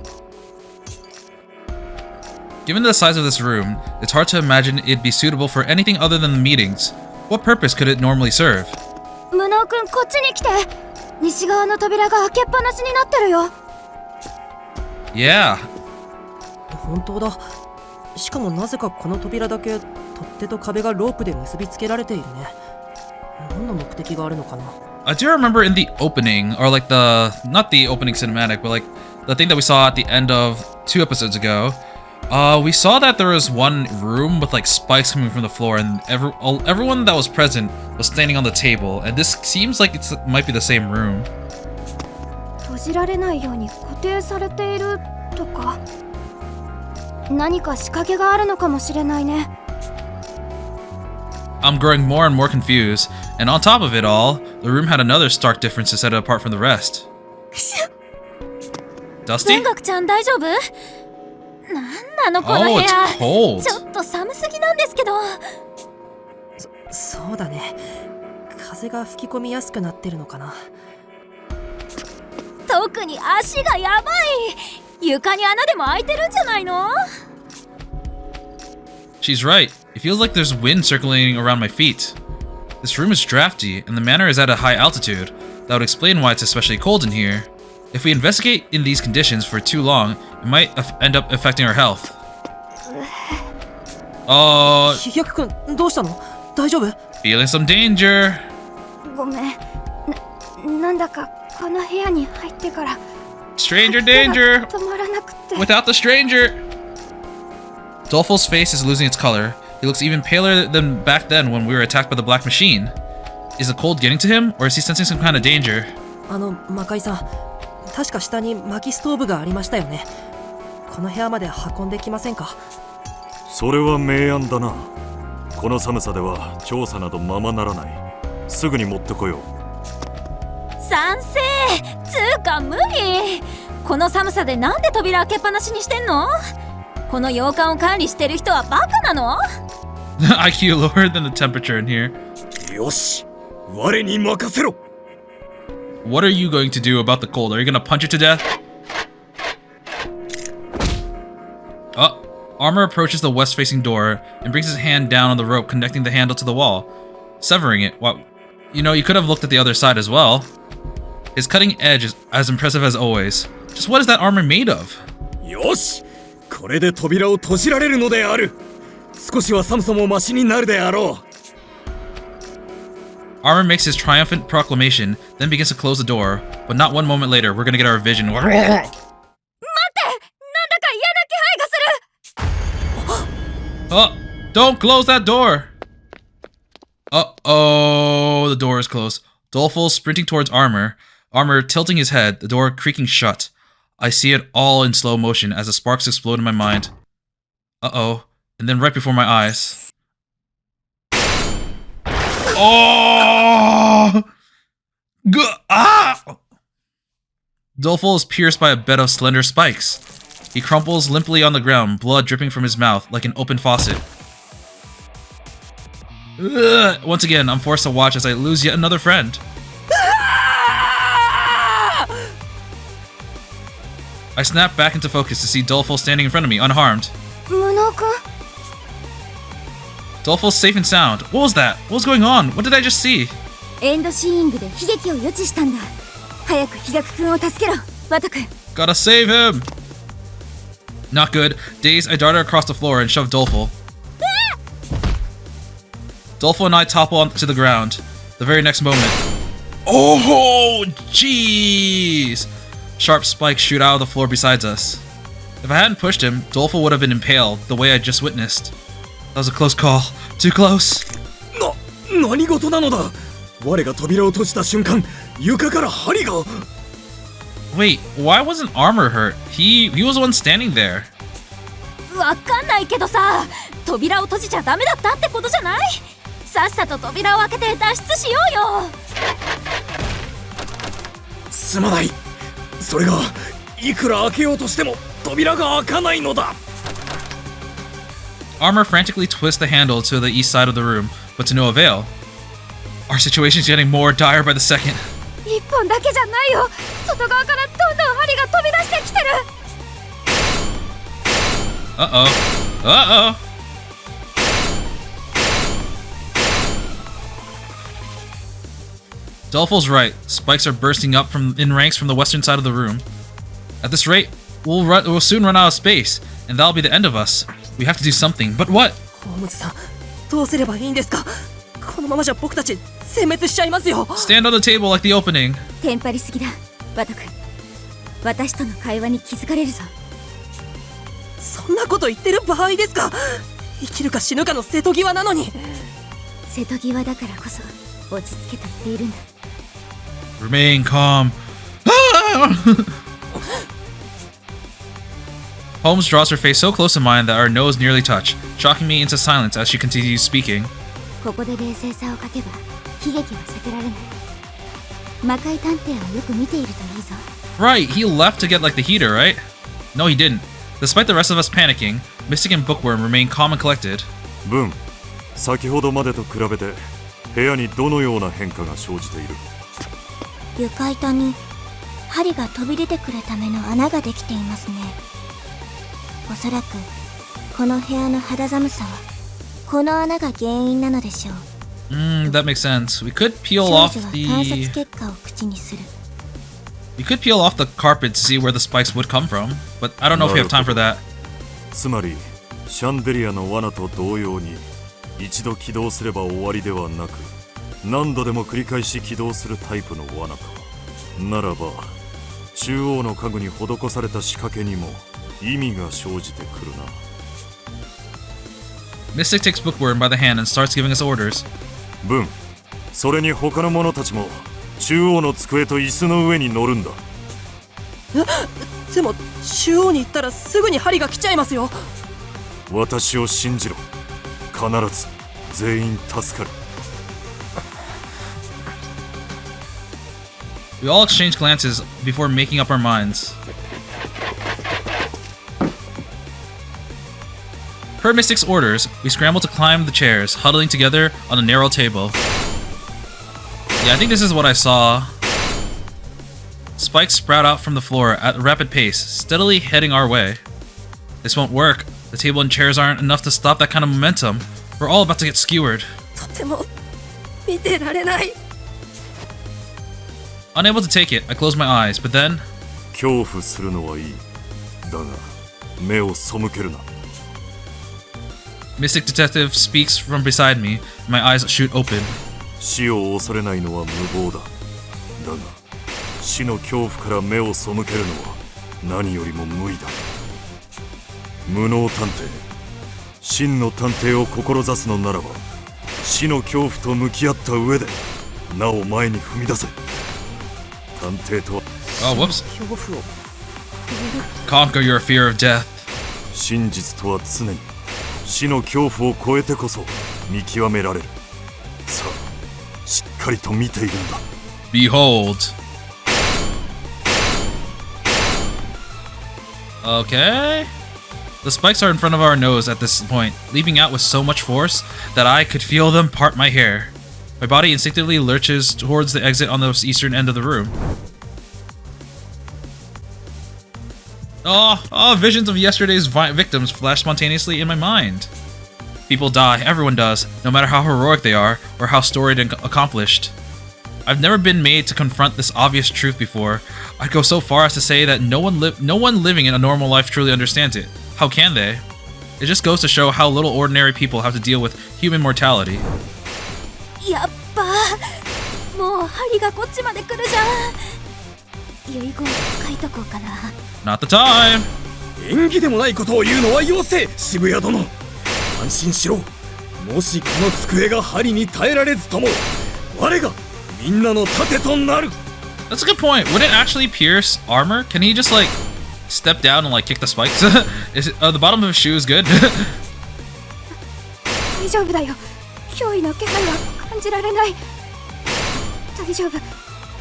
Given the size of this room, it's hard to imagine it'd be suitable for anything other than the meetings. What purpose could it normally serve? 無能くんこっちに来て。西側の扉が開けっぱなしになってるよ。Yeah. 本当だ。しかもなぜかこの扉だけ取っ手と壁がロープで結びつけられているね。何の目的があるのかな。I do remember in the opening, or like not the opening cinematic, but like the thing that we saw at the end of 2 episodes ago, we saw that there was one room with like spikes coming from the floor, and everyone that was present was standing on the table, and this seems like it might be the same room. 閉じられないように固定されているとか。何か仕掛けがあるのかもしれないね。I'm growing more and more confused, and on top of it all, the room had another stark difference to set it apart from the rest. Dusty? 文学ちゃん大丈夫？なんなのこの部 Oh, 屋。 it's cold. ちょっと寒すぎなんですけど。そうだね。風が吹き込みやすくなってるのかな。特に足がやばい。床に穴でも開いてるんじゃないの？ She's right. It feels like there's wind circulating around my feet. This room is drafty, and the manor is at a high altitude. That would explain why it's especially cold in here. If we investigate in these conditions for too long, it might end up affecting our health. 飛躍くん、どうしたの？大丈夫？ Feeling some danger. ごめん。なんだかこの部屋に入ってから。Stranger danger! 止まらなくて。 Without the stranger! Dolfo's face is losing its color. He looks even paler than back then when we were attacked by the black machine. Is the cold getting to him, or is he sensing some kind of danger? 魔界さん、確か下に薪ストーブがありましたよね。この部屋まで運んできませんか？それは明暗だな。この寒さでは調査などままならない。すぐに持ってこよう。賛成。つうか無理。この寒さでなんで扉開けっぱなしにしてんの？この洋館を管理してる人はバカなの？ IQ lower than the temperature in here. よし、我に任せろ。 What are you going to do about the cold? Are you gonna punch it to death? Armor approaches the west-facing door and brings his hand down on the rope connecting the handle to the wall, severing it. Well, you know, you could have looked at the other side as well. His cutting edge is as impressive as always. Just what is that armor made of? よし、これで扉を閉じられるのである。少しは寒さもマシになるであろう。Armor makes his triumphant proclamation, then begins to close the door, but not one moment later, we're gonna get our vision. 待って、なんだか嫌な気配がする。Oh, don't close that door! Uh-oh, the door is closed. Dolfo sprinting towards Armor, Armor tilting his head, the door creaking shut. I see it all in slow motion as the sparks explode in my mind. Uh-oh, and then right before my eyes. Oh! Dolfo is pierced by a bed of slender spikes. He crumples limply on the ground, blood dripping from his mouth like an open faucet. Ugh. Once again, I'm forced to watch as I lose yet another friend. I snap back into focus to see Dolfo standing in front of me, unharmed. 無能くん Dolfo's safe and sound. What was that? What was going on? What did I just see? エンドシーイングで悲劇を予知したんだ。早く日くんを助けろ、ワトくん。 Gotta save him! Not good. Dazed, I darted across the floor and shoved Dolfo. Dolfo and I topple onto the ground. The very next moment. Oh, jeez! Sharp spikes shoot out of the floor beside us. If I hadn't pushed him, Dolfo would have been impaled the way I just witnessed. That was a close call. Too close. 何事なのだ。我が扉を閉じた瞬間、床から針が。Wait, why wasn't Armor hurt? He was the one standing there. わかんないけどさ、扉を閉じちゃダメだったってことじゃない？さっさと扉を開けて脱出しようよ。すまない。それがいくら開けようとしても扉が開かないのだ。Armor frantically twists the handle to the east side of the room, but to no avail. Our situation's getting more dire by the second. 一本だけじゃないよ。外側からどんどん針が飛び出してきてる。Uh-oh. Uh-oh. Dolfo's right. Spikes are bursting up in ranks from the western side of the room. At this rate, we'll soon run out of space, and that'll be the end of us. We have to do something, but what? ホームズさん、どうすればいいんですか？このままじゃ僕たち殲滅しちゃいますよ。 Stand on the table like the opening. テンパりすぎだ、ワトくん。私との会話に気づかれるぞ。そんなこと言ってる場合ですか？生きるか死ぬかの瀬戸際なのに。瀬戸際だからこそ落ち着けと言っているんだ。Remain calm. Holmes draws her face so close to mine that our nose nearly touch, shocking me into silence as she continues speaking. ここで冷静さを欠けば悲劇は避けられない。魔界探偵をよく見ているといいぞ。 Right, he left to get like the heater, right? No, he didn't. Despite the rest of us panicking, Mystic and Bookworm remain calm and collected. 文、先ほどまでと比べて部屋にどのような変化が生じている？床板に針が飛び出てくるための穴ができていますね。おそらくこの部屋の肌寒さはこの穴が原因なのでしょう。That makes sense. We could peel 少女 off は観察 the... 結果を口にする。 We could peel off the carpet to see where the spikes would come from, but I don't know if we have time for that. つまりシャンデリアの罠と同様に一度起動すれば終わりではなく何度でも繰り返し起動するタイプの罠か。ならば中央の家具に施された仕掛けにも意味が生じてくるな。 Mystic takes Bookworm by the hand and starts giving us orders. 文、それに他の者たちも中央の机と椅子の上に乗るんだ。でも中央に行ったらすぐに針が来ちゃいますよ。私を信じろ。必ず全員助かる。We all exchange glances before making up our minds. Per Mystic's orders, we scramble to climb the chairs, huddling together on a narrow table. Yeah, I think this is what I saw. Spikes sprout out from the floor at a rapid pace, steadily heading our way. This won't work. The table and chairs aren't enough to stop that kind of momentum. We're all about to get skewered. とても見てられない。 Unable to take it, I close my eyes, but then... 恐怖するのはいい。だが、目を背けるな。 Mystic Detective speaks from beside me, and my eyes shoot open. 死を恐れないのは無謀だ。だが、死の恐怖から目を背けるのは何よりも無理だ。無能探偵、真の探偵を志すのならば、死の恐怖と向き合った上で、なお前に踏み出せ。探偵とは、Oh, whoops. 恐怖を Conquer your fear of death. 真実とは常に死の恐怖を超えてこそ見極められる。さあ、しっかりと見ているんだ。Behold. Okay. The spikes are in front of our nose at this point, leaping out with so much force that I could feel them part my hair. My body instinctively lurches towards the exit on the eastern end of the room. Visions of yesterday's victims flash spontaneously in my mind. People die, everyone does, no matter how heroic they are, or how storied and accomplished. I've never been made to confront this obvious truth before. I'd go so far as to say that no one living in a normal life truly understands it. How can they? It just goes to show how little ordinary people have to deal with human mortality. やっばー、もう針がこっちまで来るじゃん。遺言書いとこうかな。 Not the time! 縁起でもないことを言うのはよせ、渋谷殿。安心しろ。もしこの机が針に耐えられずとも、我がみんなの盾となる。 That's a good point. Would it actually pierce armor? Can he just like step down and like kick the spikes? Is it, the bottom of his shoe is good? 大丈夫だよ。脅威の気配は感じられない。大丈夫。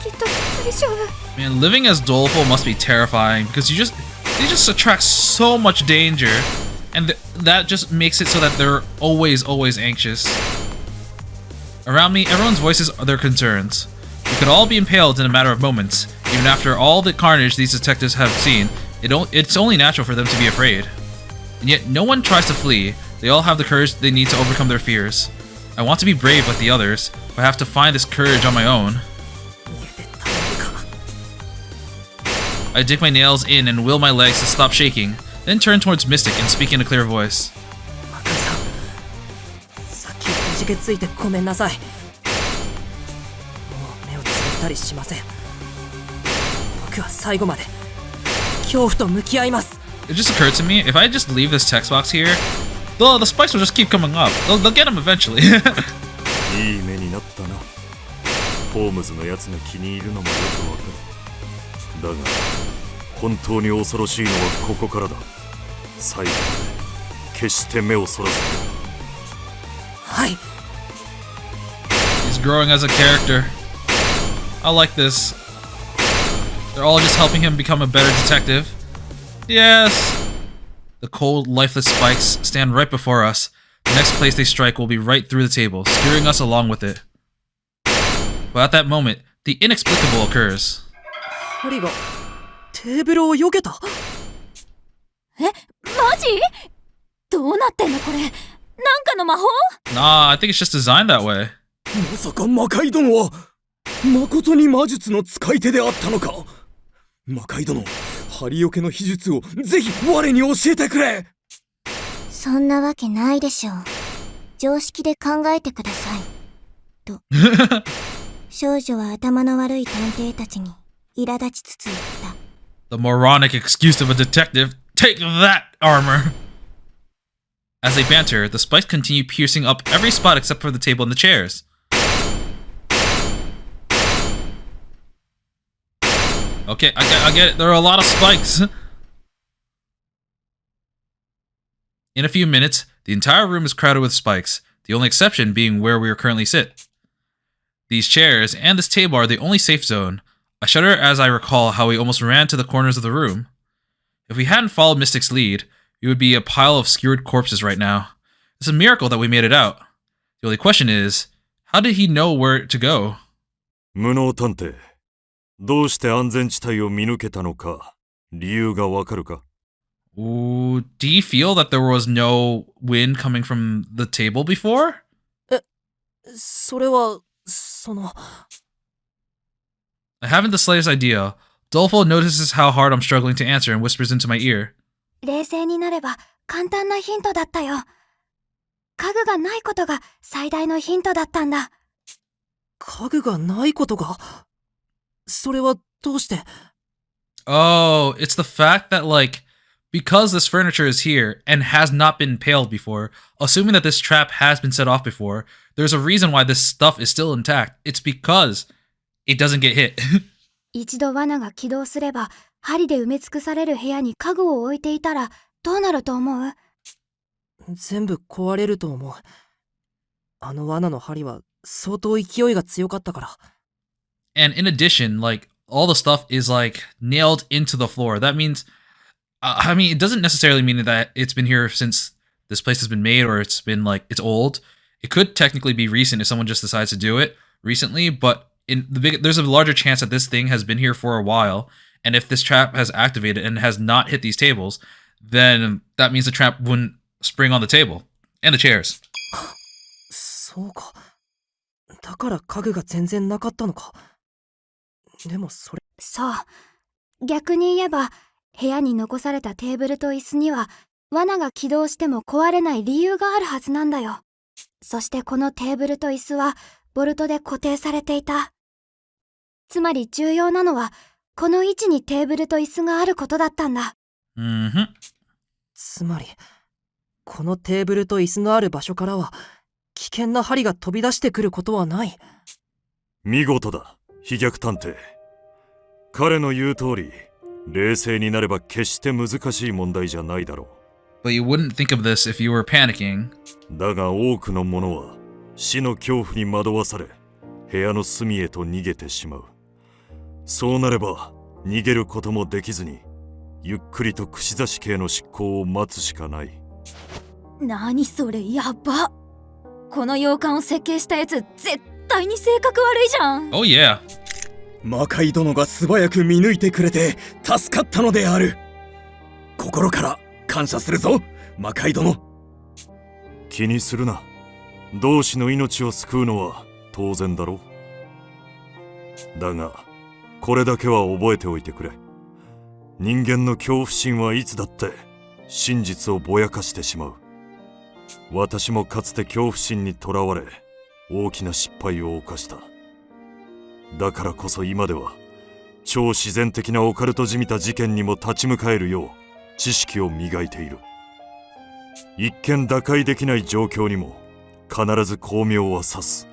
きっと大丈夫。 Man, living as doleful must be terrifying because they just attract so much danger, and that just makes it so that they're always anxious. Around me, everyone's voices are their concerns. We could all be impaled in a matter of moments. Even after all the carnage these detectives have seen, it's only natural for them to be afraid. And yet, no one tries to flee. They all have the courage they need to overcome their fears. I want to be brave like the others, but I have to find this courage on my own. I dig my nails in and will my legs to stop shaking, then turn towards Mystic and speak in a clear voice. さっきくじけついてごめんなさい。もう目をつぶったりしません。僕は最後まで恐怖と向き合います。 It just occurred to me, if I just leave this text box here, the spikes will just keep coming up. They'll get them eventually. いい目になったな。ホームズのやつが気に入るのもよくわかる。だが本当に恐ろしいのはここからだ。最後まで決して目をそらすな。はい。 He's growing as a character. I like this. They're all just helping him become a better detective. Yes! The cold, lifeless spikes stand right before us. The next place they strike will be right through the table, skewering us along with it. But at that moment, the inexplicable occurs. 針がテーブルを避けた。え、マジ？どうなってんのこれ？なんかの魔法？ Nah, I think it's just designed that way. まさか魔界殿は誠に魔術の使い手であったのか。魔界殿、針よけの秘術をぜひ我に教えてくれ。そんなわけないでしょう。常識で考えてください。と。少女は頭の悪い探偵たちに苛立ちつつ言った。The moronic excuse of a detective. Take that, armor! As they banter, the spikes continue piercing up every spot except for the table and the chairs. Okay, I get it. There are a lot of spikes. In a few minutes, the entire room is crowded with spikes, the only exception being where we currently sit. These chairs and this table are the only safe zone. I shudder as I recall how we almost ran to the corners of the room. If we hadn't followed Mystic's lead, we would be a pile of skewered corpses right now. It's a miracle that we made it out. The only question is, how did he know where to go? 無能探偵、どうして安全地帯を見抜けたのか、理由がわかるか？ Ooh, do you feel that there was no wind coming from the table before? それはその。 I haven't the slightest idea. Dolfo notices how hard I'm struggling to answer and whispers into my ear. 冷静になれば簡単なヒントだったよ。家具がないことが最大のヒントだったんだ。家具がないことが？それはどうして？ Oh, it's the fact that like, because this furniture is here and has not been impaled before, assuming that this trap has been set off before, there's a reason why this stuff is still intact. It's because it doesn't get hit. 一度罠が起動すれば、針で埋め尽くされる部屋に家具を置いていたらどうなると思う？全部壊れると思う。あの罠の針は相当勢いが強かったから。And in addition, like, all the stuff is like nailed into the floor. That means, I mean, it doesn't necessarily mean that it's been here since this place has been made or it's been like, it's old. It could technically be recent if someone just decides to do it recently, but there's a larger chance that this thing has been here for a while And if this trap has activated and has not hit these tables, then that means the trap wouldn't spring on the table and the chairs. そうか。だから家具が全然なかったのか。でもそれ。そう。逆に言えば、部屋に残されたテーブルと椅子には、罠が起動しても壊れない理由があるはずなんだよ。そしてこのテーブルと椅子は、ボルトで固定されていた。つまり重要なのは、この位置にテーブルと椅子があることだったんだ。つまり、このテーブルと椅子のある場所からは、危険な針が飛び出してくることはない。見事だ、飛脚探偵。彼の言う通り、冷静になれば決して難しい問題じゃないだろう。But you wouldn't think of this if you were panicking. だが多くの者は死の恐怖に惑わされ、部屋の隅へと逃げてしまう。そうなれば逃げることもできずに、ゆっくりと串刺し刑の執行を待つしかない。何それ、やば。この洋館を設計したやつ絶対に性格悪いじゃん。Oh yeah. 魔界殿が素早く見抜いてくれて助かったのである。心から感謝するぞ、魔界殿。気にするな。同志の命を救うのは当然だろう。だがこれだけは覚えておいてくれ。人間の恐怖心はいつだって真実をぼやかしてしまう。私もかつて恐怖心にとらわれ大きな失敗を犯した。だからこそ今では超自然的なオカルトじみた事件にも立ち向かえるよう知識を磨いている。一見打開できない状況にも必ず巧妙は指す。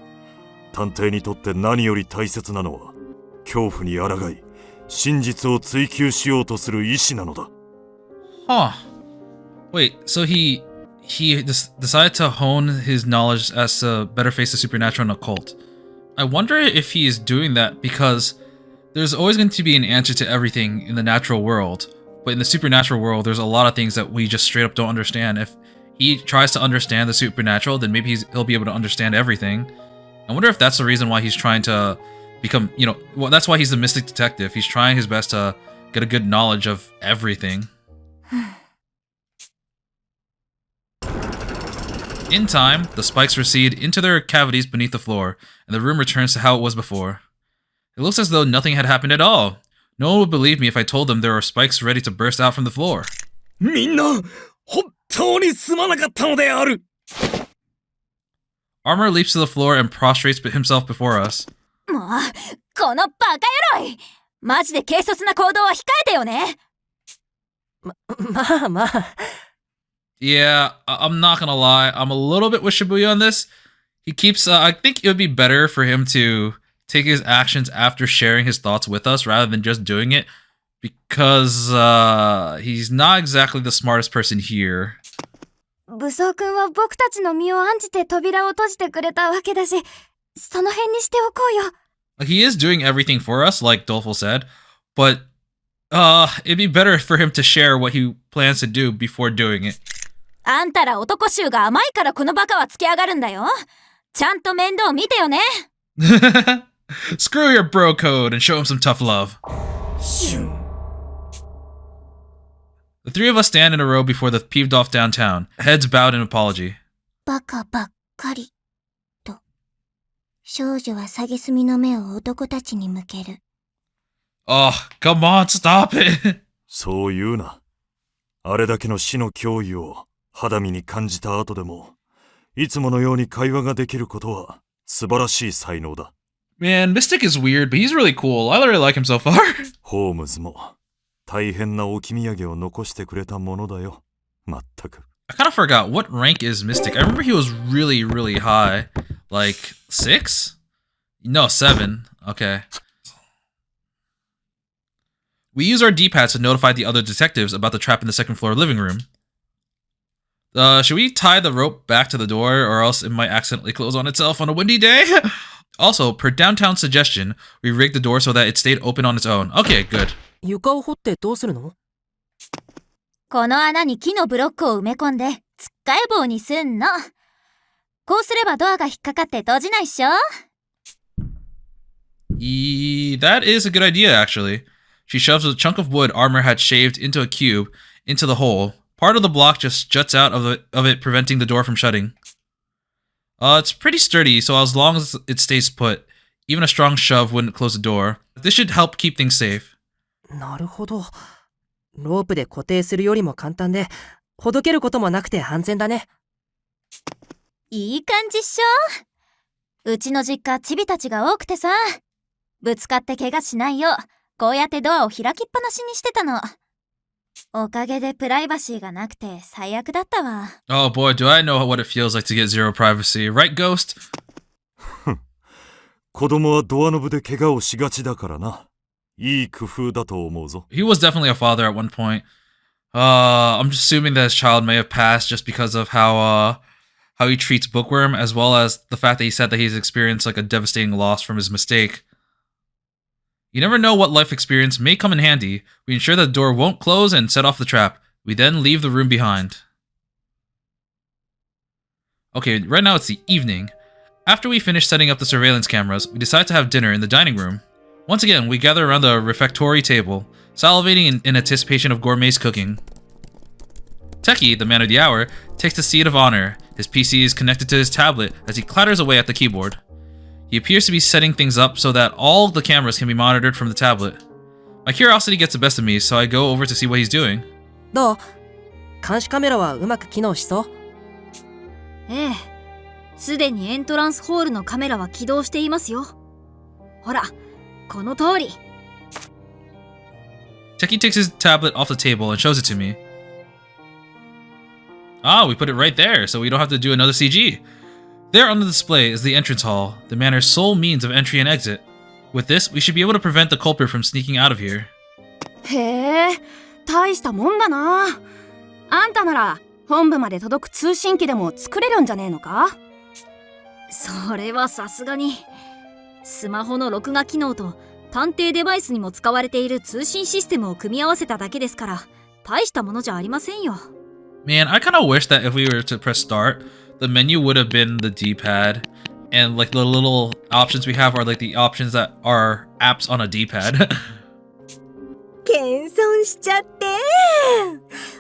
探偵にとって何より大切なのは恐怖に抗い真実を追求しようとする意志なのだ。Huh. Wait, so he decided to hone his knowledge as to better face the supernatural and occult. I wonder if he is doing that because there's always going to be an answer to everything in the natural world, but in the supernatural world, there's a lot of things that we just straight up don't understand. If he tries to understand the supernatural, then maybe he'll be able to understand everything. I wonder if that's the reason why he's trying to become, well, that's why he's the mystic detective. He's trying his best to get a good knowledge of everything. In time, the spikes recede into their cavities beneath the floor, and the room returns to how it was before. It looks as though nothing had happened at all. No one would believe me if I told them there were spikes ready to burst out from the floor. みんな、本当にすまなかったのである。Armor leaps to the floor and prostrates himself before us. もう、このバカ野郎！マジで軽率な行動は控えてよね。まあまあ。Yeah, I'm not gonna lie. I'm a little bit with Shibuya on this. He keeps, I think it would be better for him to take his actions after sharing his thoughts with us rather than just doing it because he's not exactly the smartest person here. 武装君は僕たちの身を案じて扉を閉じてくれたわけだし、その辺にしておこうよ。He is doing everything for us, like Dolful said, but it'd be better for him to share what he plans to do before doing it. あんたら男衆が甘いからこのバカはつき上がるんだよ。ちゃんと面倒見てよね。Screw your bro code and show him some tough love. The three of us stand in a row before the peeved off downtown, heads bowed in apology. バカばっかりと少女は蔑みの目を男たちに向ける。Oh, come on, stop it. そう言うな。あれだけの死の脅威を肌身に感じた後でも、いつものように会話ができることは素晴らしい才能だ。Man, Mystic is weird, but he's really cool. I really like him so far. ホームズも大変な置き土産を残してくれたものだよ。まったく。I kind of forgot, what rank is Mystic? I remember he was really, really high. Like, 6? No, 7. Okay. We use our D-pads to notify the other detectives about the trap in the second floor living room. Should we tie the rope back to the door, or else it might accidentally close on itself on a windy day? Also, per downtown suggestion, we rigged the door so that it stayed open on its own. Okay, good. 床を掘ってどうするの？この穴に木のブロックを埋め込んで、つっかえ棒にすんの。こうすればドアが引っかかって閉じないっしょ？ That is a good idea, actually. She shoves a chunk of wood Armor had shaved into a cube into the hole. Part of the block just juts out of it, preventing the door from shutting. It's pretty sturdy, so as long as it stays put, even a strong shove wouldn't close the door. This should help keep things safe. なるほど。ロープで固定するよりも簡単で、ほどけることもなくて安全だね。いい感じっしょ。うちの実家チビたちが多くてさ、ぶつかって怪我しないようこうやってドアを開きっぱなしにしてたの。おかげでプライバシーがなくて最悪だったわ。 Oh boy, do I know what it feels like to get zero privacy. Right, Ghost? 子供はドアノブで怪我をしがちだからな。いい工夫だと思うぞ。He was definitely a father at one point. I'm just assuming that his child may have passed just because of how he treats Bookworm, as well as the fact that he said that he's experienced like a devastating loss from his mistake. You never know what life experience may come in handy. We ensure that the door won't close and set off the trap. We then leave the room behind. Okay, right now it's the evening. After we finish setting up the surveillance cameras, we decide to have dinner in the dining room. Once again, we gather around the refectory table, salivating in anticipation of Gourmet's cooking. Techie, the man of the hour, takes the seat of honor. His PC is connected to his tablet as he clatters away at the keyboard. He appears to be setting things up so that all the cameras can be monitored from the tablet. My curiosity gets the best of me, so I go over to see what he's doing. どう？監視カメラはうまく機能しそう？ええ、すでにエントランスホールのカメラは起動していますよ。ほら、この通り。Techie takes his tablet off the table and shows it to me. Ah, we put it right there, so we don't have to do another CG. There on the display is the entrance hall, the manor's sole means of entry and exit. With this, we should be able to prevent the culprit from sneaking out of here. へえ、大したもんだな。あんたなら本部まで届く通信機でも作れるんじゃねえのか？それはさすがに。スマホの録画機能と探偵デバイスにも使われている通信システムを組み合わせただけですから、大したものじゃありませんよ。Man, I kind of wish that if we were to press start, the menu would have been the D-pad, and like the little options we have are like the options that are apps on a D-pad. 謙遜しちゃって。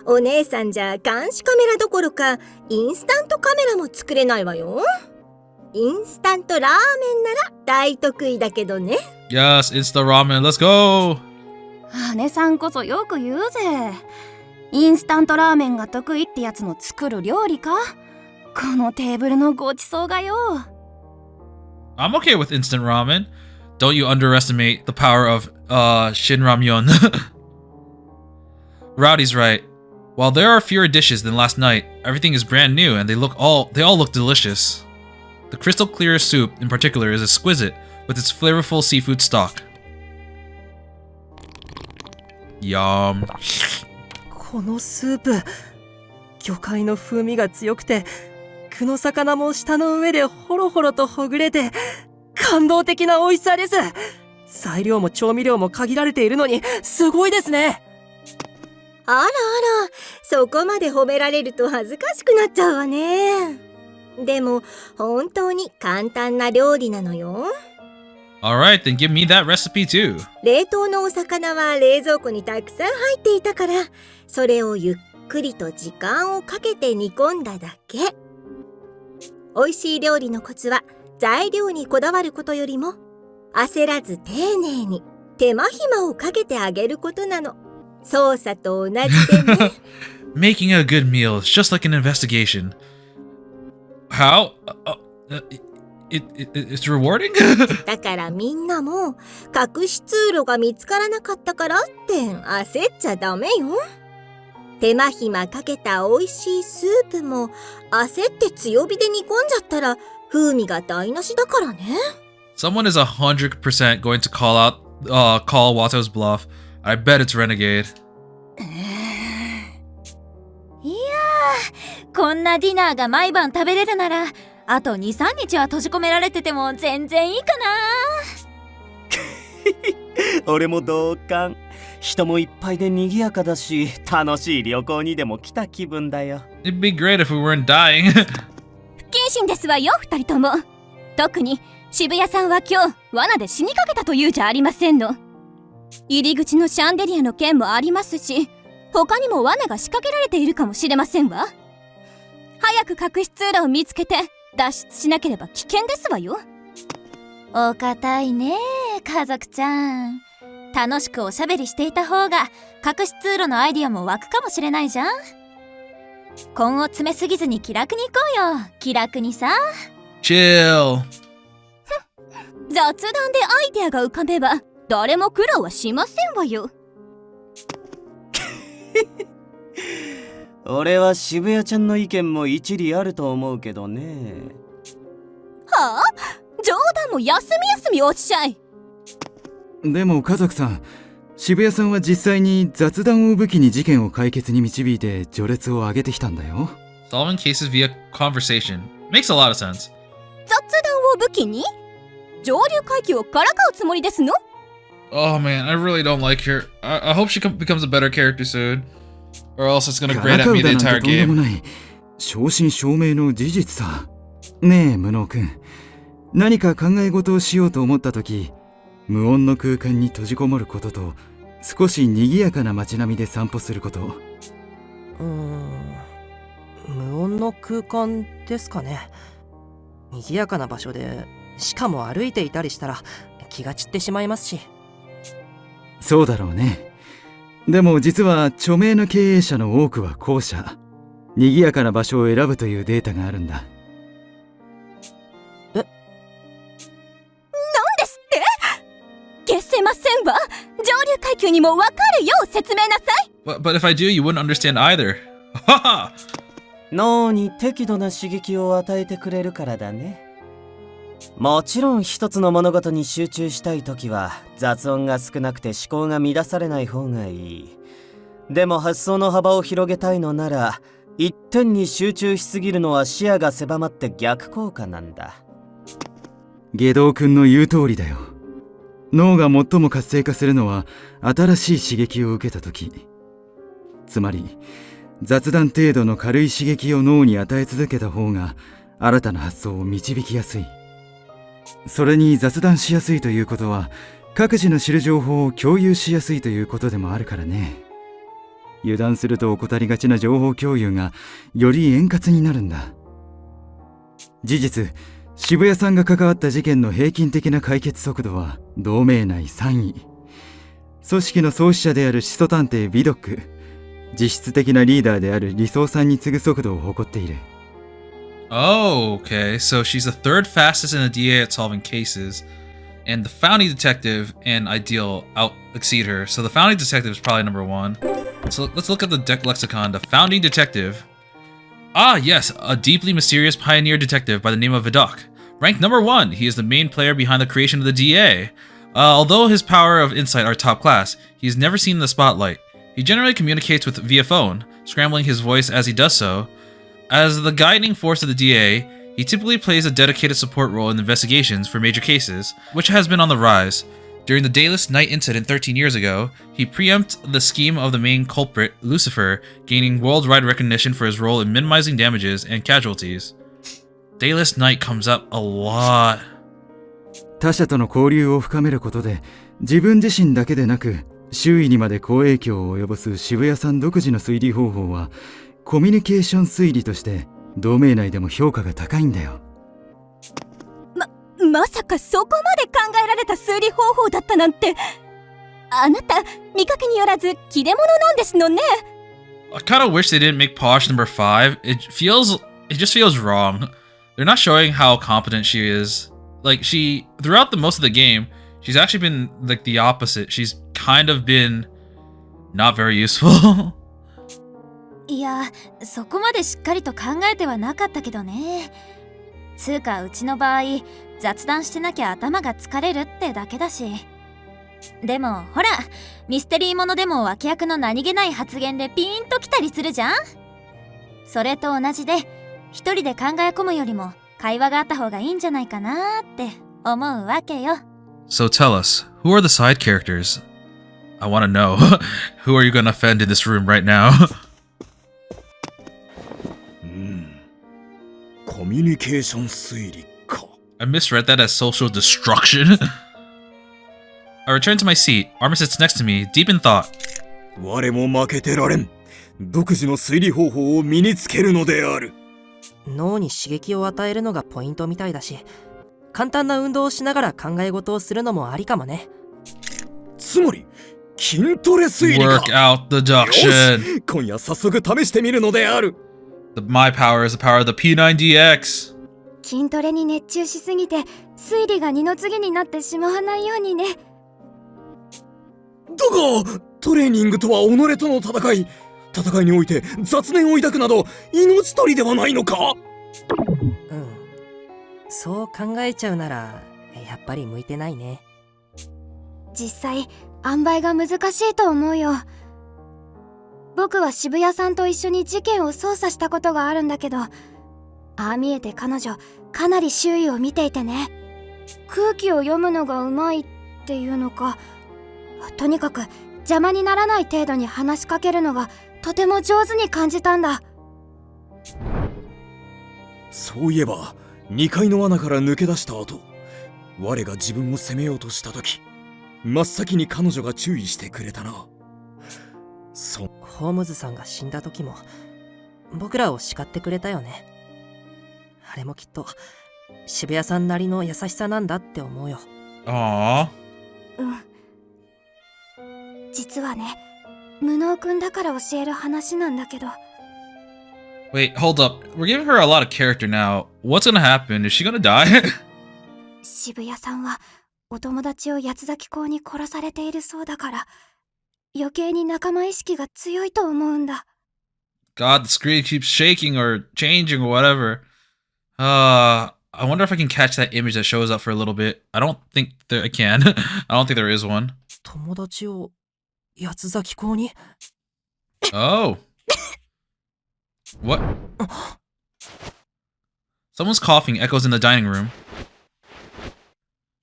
お姉さんじゃ監視カメラどころかインスタントカメラも作れないわよ。インスタントラーメンなら大得意だけどね。Yes, Insta Ramen, let's go! 姉さんこそよく言うぜ。インスタントラーメンが得意ってやつの作る料理か？このテーブルのごちそうがよ。I'm okay with instant ramen. Don't you underestimate the power of Shin Ramyun. Rowdy's right. While there are fewer dishes than last night, everything is brand new and they all look delicious. The crystal clear soup in particular is exquisite with its flavorful seafood stock. Yum. このスープ、魚介の風味が強くて、具の魚も舌の上でホロホロとほぐれて、感動的な美味しさです。材料も調味料も限られているのに、すごいですね。あらあら、そこまで褒められると恥ずかしくなっちゃうわね。でも本当に簡単な料理なのよ。Alright, then give me that recipe too. 冷凍のお魚は冷蔵庫にたくさん入っていたから、それをゆっくりと時間をかけて煮込んだだけ。美味しい料理のコツは材料にこだわることよりも、焦らず丁寧に手間暇をかけてあげることなの。操作と同じでね。Making a good meal is just like an investigation. How? It's rewarding? だからみんなも隠し通路が見つからなかったからって焦っちゃダメよ。手間暇かけた美味しいスープも焦って強火で煮込んじゃったら風味が台無しだからね。Someone is 100% going to call Wato's bluff. I bet it's Renegade. いやー、こんなディナーが毎晩食べれるなら、あと 2,3 日は閉じ込められてても全然いいかな。俺も同感。人もいっぱいで賑やかだし、楽しい旅行にでも来た気分だよ。It'd be great if we weren't dying. 不謹慎ですわよ、2人とも。特に渋谷さんは今日罠で死にかけたというじゃありませんの。入り口のシャンデリアの件もありますし、他にも罠が仕掛けられているかもしれませんわ。早く隠し通路を見つけて脱出しなければ危険ですわよ。お堅いね家族ちゃん。楽しくおしゃべりしていた方が隠し通路のアイディアも湧くかもしれないじゃん。根を詰めすぎずに気楽に行こうよ。気楽にさ。Chill. 雑談でアイデアが浮かべば誰も苦労はしませんわよ。俺は渋谷ちゃんの意見も一理あると思うけどね。はあ？冗談も休みおっしゃい。でも家族さん、渋谷さんは実際に雑談を武器に事件を解決に導いて序列を上げてきたんだよ。Solving cases via conversation makes a lot of sense. 雑談を武器に上流階級をからかうつもりですの？ Oh man, I really don't like her. I hope she becomes a better character soon, or else it's gonna grate at me the entire とんでも game. ない。正真正銘の事実さ。ねえ無能くん、何か考え事をしようと思った時、無音の空間に閉じこもることと少し賑やかな街並みで散歩すること。無音の空間ですかね。賑やかな場所でしかも歩いていたりしたら気が散ってしまいますし。そうだろうね。でも実は著名な経営者の多くは後者、賑やかな場所を選ぶというデータがあるんだ。なんですって？消せませんわ。上流階級にも分かるよう説明なさい。But if I do, you wouldn't understand either. Haha! 脳に適度な刺激を与えてくれるからだね。もちろん一つの物事に集中したいときは雑音が少なくて思考が乱されない方がいい。でも発想の幅を広げたいのなら一点に集中しすぎるのは視野が狭まって逆効果なんだ。下道くんの言う通りだよ。脳が最も活性化するのは新しい刺激を受けた時。つまり雑談程度の軽い刺激を脳に与え続けた方が新たな発想を導きやすい。それに雑談しやすいということは各自の知る情報を共有しやすいということでもあるからね。油断すると怠りがちな情報共有がより円滑になるんだ。事実、渋谷さんが関わった事件の平均的な解決速度は同盟内3位。組織の創始者である始祖探偵ヴィドック、実質的なリーダーである理想さんに次ぐ速度を誇っている。Oh, okay. So she's the third fastest in the DA at solving cases, and the founding detective and Ideal exceed her. So the founding detective is probably number one. So let's look at the lexicon. The founding detective. Ah, yes, a deeply mysterious pioneer detective by the name of Vidok. Ranked number 1, he is the main player behind the creation of the DA. Although his power of insight are top class, he is never seen in the spotlight. He generally communicates via phone, scrambling his voice as he does so. As the guiding force of the DA, he typically plays a dedicated support role in investigations for major cases, which has been on the rise. During the Dayless Night incident 13 years ago, he preempted the scheme of the main culprit, Lucifer, gaining worldwide recognition for his role in minimizing damages and casualties. Dayless Night comes up a lot. 他者との交流を深めることで自分自身だけでなく周囲にまで好影響を及ぼす渋谷さん独自の推理方法はコミュニケーション推理として同盟内でも評価が高いんだよ。まさかそこまで考えられた推理方法だったなんて。あなた見かけによらず切れ者なんですのね。I kind of wish they didn't make Posh number 5. It just feels wrong. They're not showing how competent she is. Like throughout most of the game, she's actually been like the opposite. She's kind of been not very useful. いや、そこまでしっかりと考えてはなかったけどね。つうかうちの場合、雑談してなきゃ頭が疲れるってだけだし。でもほら、ミステリーものでも脇役の何気ない発言でピーンときたりするじゃん。それと同じで、一人で考え込むよりも会話があった方がいいんじゃないかなって思うわけよ。So tell us, who are the side characters? I want to know. Who are you gonna offend in this room right now? コミュニケーション推理か。I misread that as social destruction. I return to my seat. Armin sits next to me, deep in thought. 我も負けてられん。独自の推理方法を身につけるのである。脳に刺激を与えるのがポイントみたいだし、簡単な運動をしながら考え事をするのもありかもね。つまり筋トレ推理か。 Work out よ deduction. し、今夜早速試してみるのである。My power is the power of the P9DX. 筋トレに熱中しすぎて推理が二の次になってしまわないようにね。だがトレーニングとは己との戦いにおいて雑念を抱くなど命取りではないのか。うん、そう考えちゃうならやっぱり向いてないね。実際塩梅が難しいと思うよ。僕は渋谷さんと一緒に事件を捜査したことがあるんだけど、ああ見えて彼女かなり周囲を見ていてね、空気を読むのがうまいっていうのか、とにかく邪魔にならない程度に話しかけるのがとても上手に感じたんだ。そういえば2階の穴から抜け出した後、我が自分を責めようとした時、真っ先に彼女が注意してくれたな。ホームズさんが死んだ時も僕らを叱ってくれたよね。あれもきっと渋谷さんなりの優しさなんだって思うよ。Aww. うん。実はね、無能くんだから教える話なんだけど。 Wait, hold up. We're giving her a lot of character now. What's gonna happen? Is she gonna die? 渋谷さんはお友達を八つ崎港に殺されているそうだから、余計に仲間意識が強いと思うんだ。 God, the screen keeps shaking or changing or whatever. I wonder if I can catch that image that shows up for a little bit. I don't think I can. I don't think there is one. 友達を八つ崎港に。 Oh. What? Someone's coughing echoes in the dining room.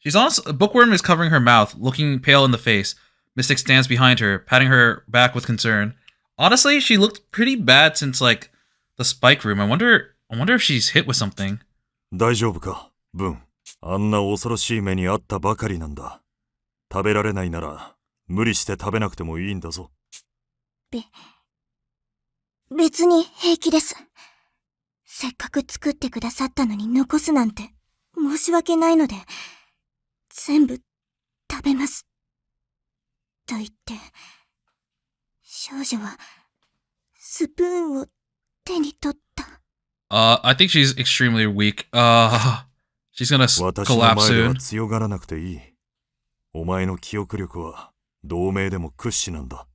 She's honest. A bookworm is covering her mouth, looking pale in the face. Mystic stands behind her, patting her back with concern. Honestly, she looked pretty bad since, like, the spike room. I wonder if she's hit with something. 大丈夫か、ブン。あんな恐ろしい目にあったばかりなんだ。食べられないなら無理して食べなくてもいいんだぞ。別に平気です。せっかく作ってくださったのに残すなんて申し訳ないので、全部食べます。と言って、少女はスプーンを手に取った。I think she's extremely weak. She's gonna 私の collapse 前では soon. 強がらなくていい。お前の記憶力は同盟でも屈指なんだ。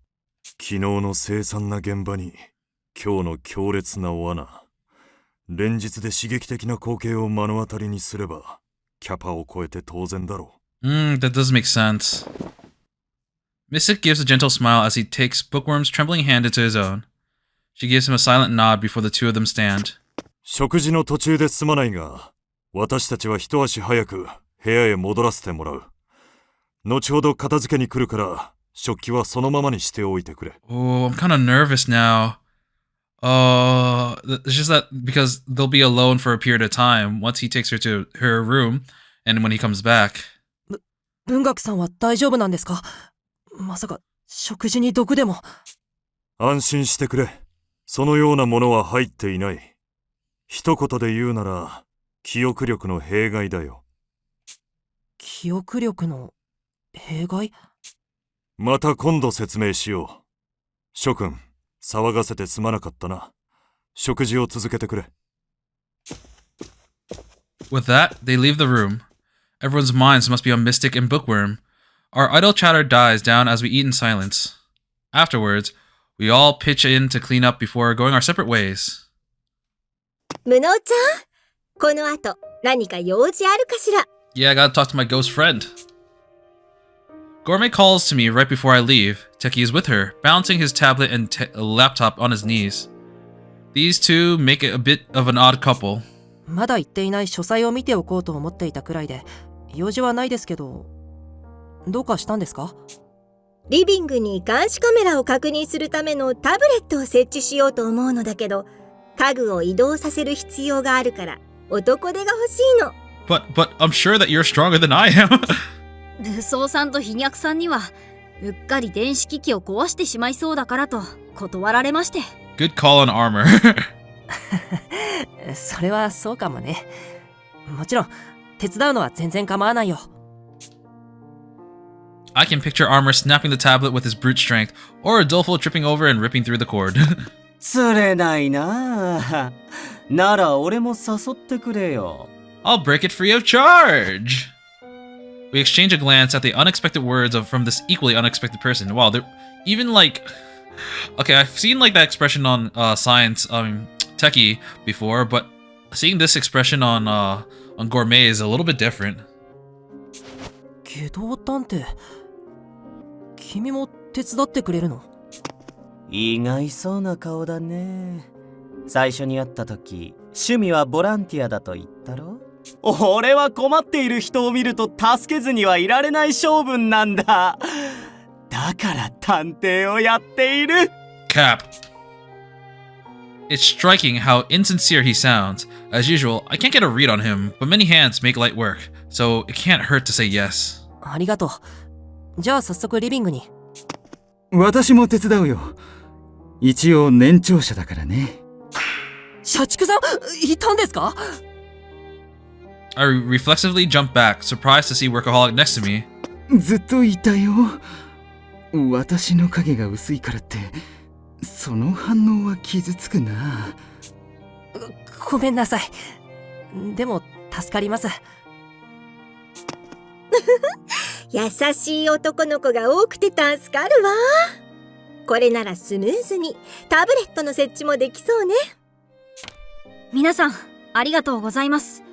昨日の凄惨な現場に今日の強烈な罠。連日で刺激的な光景を目の当たりにすればキャパを超えて当然だろう。That does make sense. Mystic gives a gentle smile as he takes Bookworm's trembling hand into his own. She gives him a silent nod before the two of them stand. 食事の途中ですまないが、私たちは一足早く部屋へ戻らせてもらう。後ほど片付けに来るから、食器はそのままにしておいてくれ。Oh, I'm kind of nervous now. It's just that because they'll be alone for a period of time once he takes her to her room and when he comes back. 文学さんは大丈夫なんですか？まさか食事に毒でも。安心してくれ。そのようなものは入っていない。一言で言うなら、記憶力の弊害だよ。記憶力の弊害？また今度説明しよう。諸君、騒がせてすまなかったな。食事を続けてくれ。With that, they leave the room. Everyone's minds must be on Mystic and Bookworm. Our idle chatter dies down as we eat in silence. Afterwards, we all pitch in to clean up before going our separate ways. 無能ちゃん、この後何か用事あるかしら？ Yeah, I gotta talk to my ghost friend. Gourmet calls to me right before I leave. Techie is with her, balancing his tablet and laptop on his knees. These two make it a bit of an odd couple. まだ言っていない書斎を見ておこうと思っていたくらいで、用事はないですけど、どうかしたんですか？リビングに監視カメラを確認するためのタブレットを設置しようと思うのだけど、家具を移動させる必要があるから男手が欲しいの。But I'm sure that you're stronger than I am. 武装さんと飛躍さんにはうっかり電子機器を壊してしまいそうだからと断られまして。 Good call on armor. それはそうかもね。もちろん手伝うのは全然構わないよ。I can picture Armor snapping the tablet with his brute strength, or Adolfo tripping over and ripping through the cord. 釣れないなあ。なら俺も誘ってくれよ。I'll break it free of charge! We exchange a glance at the unexpected words from this equally unexpected person. Wow, they're even like... Okay, I've seen like that expression on Science, Techie before, but seeing this expression on Gourmet is a little bit different. 下道探偵、君も手伝ってくれるの？意外そうな顔だね。最初に会った時、趣味はボランティアだと言ったろ？俺は困っている人を見ると助けずにはいられない性分なんだ。だから探偵をやっている。 Cap. It's striking how insincere he sounds. As usual, I can't get a read on him, but many hands make light work, so it can't hurt to say yes. ありがとう。じゃあ早速リビングに。私も手伝うよ。一応年長者だからね。社畜さん、いたんですか？ I reflexively jump back, surprised to see Workaholic next to me. ずっといたよ。私の影が薄いからってその反応は傷つくな。ごめんなさい。でも助かります。優しい男の子が多くて助かるわ。これならスムーズにタブレットの設置もできそうね。皆さんありがとうございます。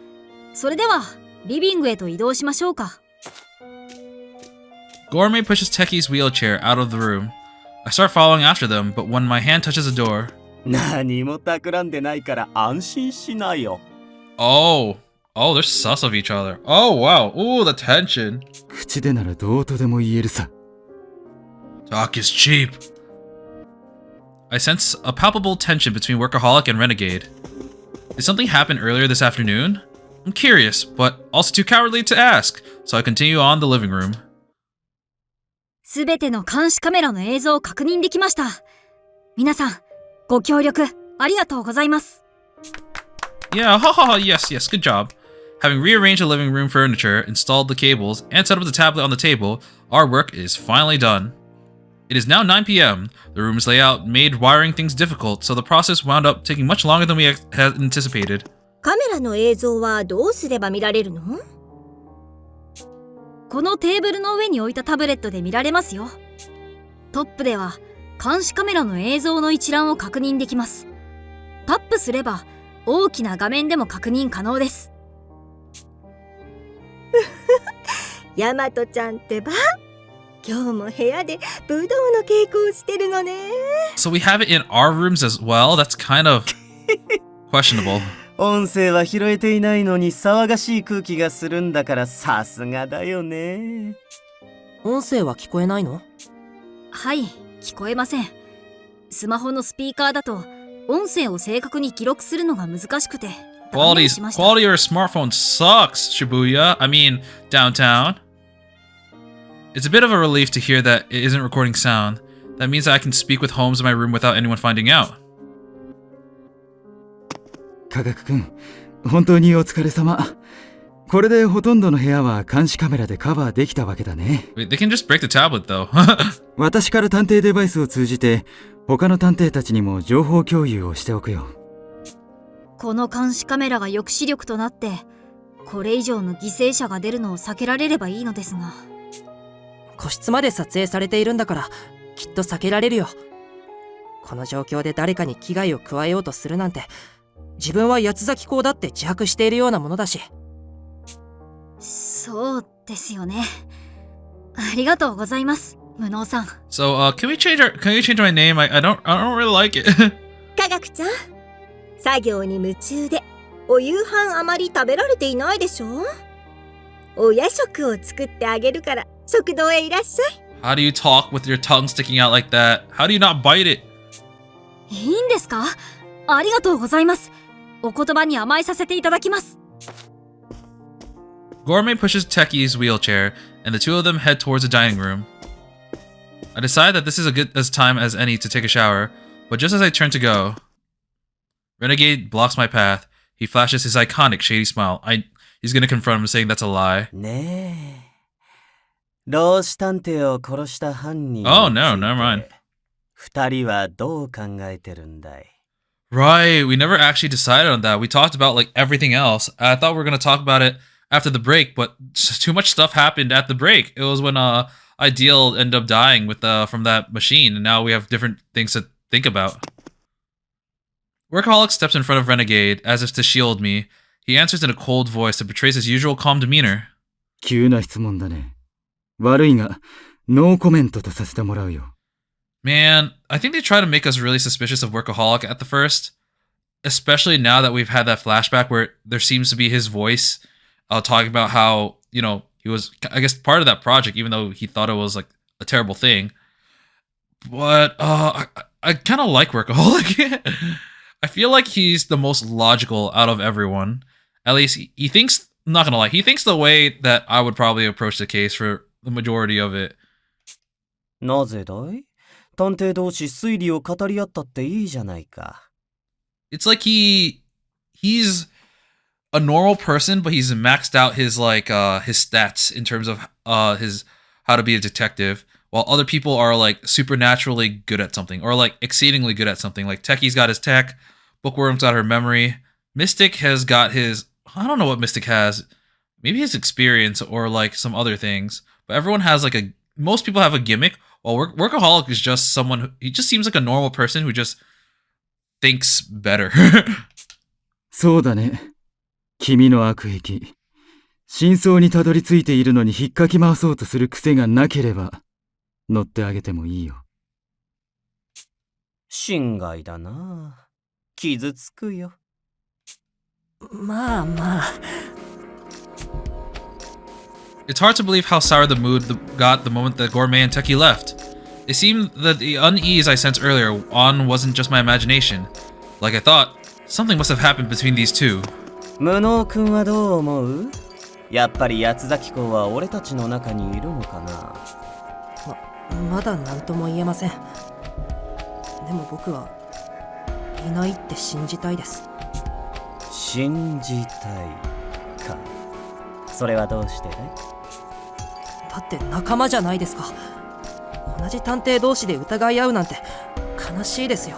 それではリビングへと移動しましょうか。Gourmet pushes Techie's wheelchair out of the room. I start following after them, but when my hand touches the door... 何も企んでないから安心しないよ。Oh, they're sus of each other. Oh, wow. Ooh, the tension. 口でならどうとでも言えるさ。Talk is cheap. I sense a palpable tension between Workaholic and Renegade. Did something happen earlier this afternoon? I'm curious, but also too cowardly to ask, so I continue on the living room. すべての監視カメラの映像を確認できました。皆さん、ご協力ありがとうございます。Yeah, haha, yes, good job. Having rearranged the living room furniture, installed the cables, and set up the tablet on the table, our work is finally done. It is now 9 p.m. The room's layout made wiring things difficult, so the process wound up taking much longer than we had anticipated. カメラの映像はどうすれば見られるの？このテーブルの上に置いたタブレットで見られますよ。トップでは監視カメラの映像の一覧を確認できます。タップすれば大きな画面でも確認可能です。ヤマトちゃんってば、今日も部屋で武道の稽古をしてるのね。So we have it in our rooms as well? That's kind of questionable. 音声は拾えていないのに騒がしい空気がするんだからさすがだよね。音声は聞こえないの？はい、聞こえません。スマホのスピーカーだと音声を正確に記録するのが難しくて。Quality of your smartphone sucks, Shibuya. I mean, downtown. It's a bit of a relief to hear that it isn't recording sound. That means that I can speak with Holmes in my room without anyone finding out. 科学くん、本当にお疲れ様。これでほとんどの部屋は監視カメラでカバーできたわけだね。Wait, they can just break the tablet though. 私から探偵デバイスを通じて他の探偵たちにも情報共有をしておくよ。この監視カメラが抑止力となってこれ以上の犠牲者が出るのを避けられればいいのですが。個室まで撮影されているんだからきっと避けられるよ。この状況で誰かに危害を加えようとするなんて、自分は八つ咲き校だって自白しているようなものだし。そうですよね。ありがとうございます、無能さん。So, can you change my name? I don't really like it. 科学ちゃん、作業に夢中でお夕飯あまり食べられていないでしょ？お夜食を作ってあげるから食堂へいらっしゃい。How do you talk with your tongue sticking out like that? How do you not bite it? いいんですか？ありがとうございます。お言葉に甘えさせていただきます。Gourmet pushes Techie's wheelchair and the two of them head towards the dining room. I decide that this is a good as time as any to take a shower, but just as I turn to go, Renegade blocks my path. He flashes his iconic shady smile. He's gonna confront him, saying that's a lie. ねえ。老子探偵を殺した犯人について Oh no, never mind. 二人はどう考えてるんだい Right, we never actually decided on that. We talked about like everything else. I thought we were gonna talk about it after the break, but too much stuff happened at the break. It was when Ideal ended up dying with from that machine, and now we have different things to think about. Workaholic steps in front of Renegade as if to shield me. He answers in a cold voice that betrays his usual calm demeanor. 急な質問だね。悪いが、ノーコメントとさせてもらうよ。Man, I think they try to make us really suspicious of Workaholic at the first, especially now that we've had that flashback where there seems to be his voice talking about how, you know, he was, I guess, part of that project, even though he thought it was like a terrible thing. But I kind of like Workaholic. I feel like he's the most logical out of everyone. At least he thinks, I'm not gonna lie, he thinks the way that I would probably approach the case for the majority of it. なぜだい探偵同士推理を語り合ったっていいじゃないか。It's like he's a normal person, but he's maxed out his his stats in terms of his how to be a detective, while other people are like supernaturally good at something or like exceedingly good at something. Like Techie's got his tech, Bookworm's got her memory, Mystic has got his, I don't know what Mystic has, maybe his experience or like some other things, but everyone has like most people have a gimmick. Well, Workaholic is just someone he just seems like a normal person who just thinks better. そうだね。君の悪癖。真相にたどり着いているのに引っかき回そうとする癖がなければ、乗ってあげてもいいよ。心外だな。傷つくよ。まあまあ。It's hard to believe how sour the mood got the moment that Gourmet and Techie left. It seemed that the unease I sensed earlier on wasn't just my imagination. Like I thought, something must have happened between these two. 無能くんはどう思うやっぱり八崎公は俺たちの中にいるのかなまだ何とも言えません。でも僕はいないって信じたいです。信じたいか。それはどうしてだいだって仲間じゃないですか。同じ探偵同士で疑い合うなんて悲しいですよ。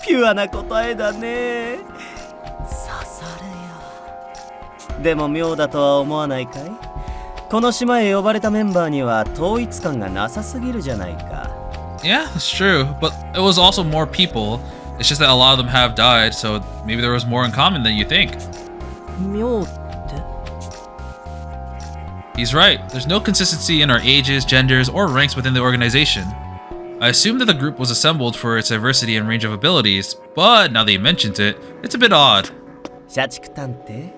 ピュアな答えだね。刺さるよ。でも妙だとは思わないかいこの島へ呼ばれたメンバーには統一感がなさすぎるじゃないか。Yeah, that's true, but it was also more people. It's just that a lot of them have died, so maybe there was more in common than you think. 妙って He's right. There's no consistency in our ages, genders, or ranks within the organization. I assumed that the group was assembled for its diversity and range of abilities, but now that you mentioned it, it's a bit odd. 社畜探偵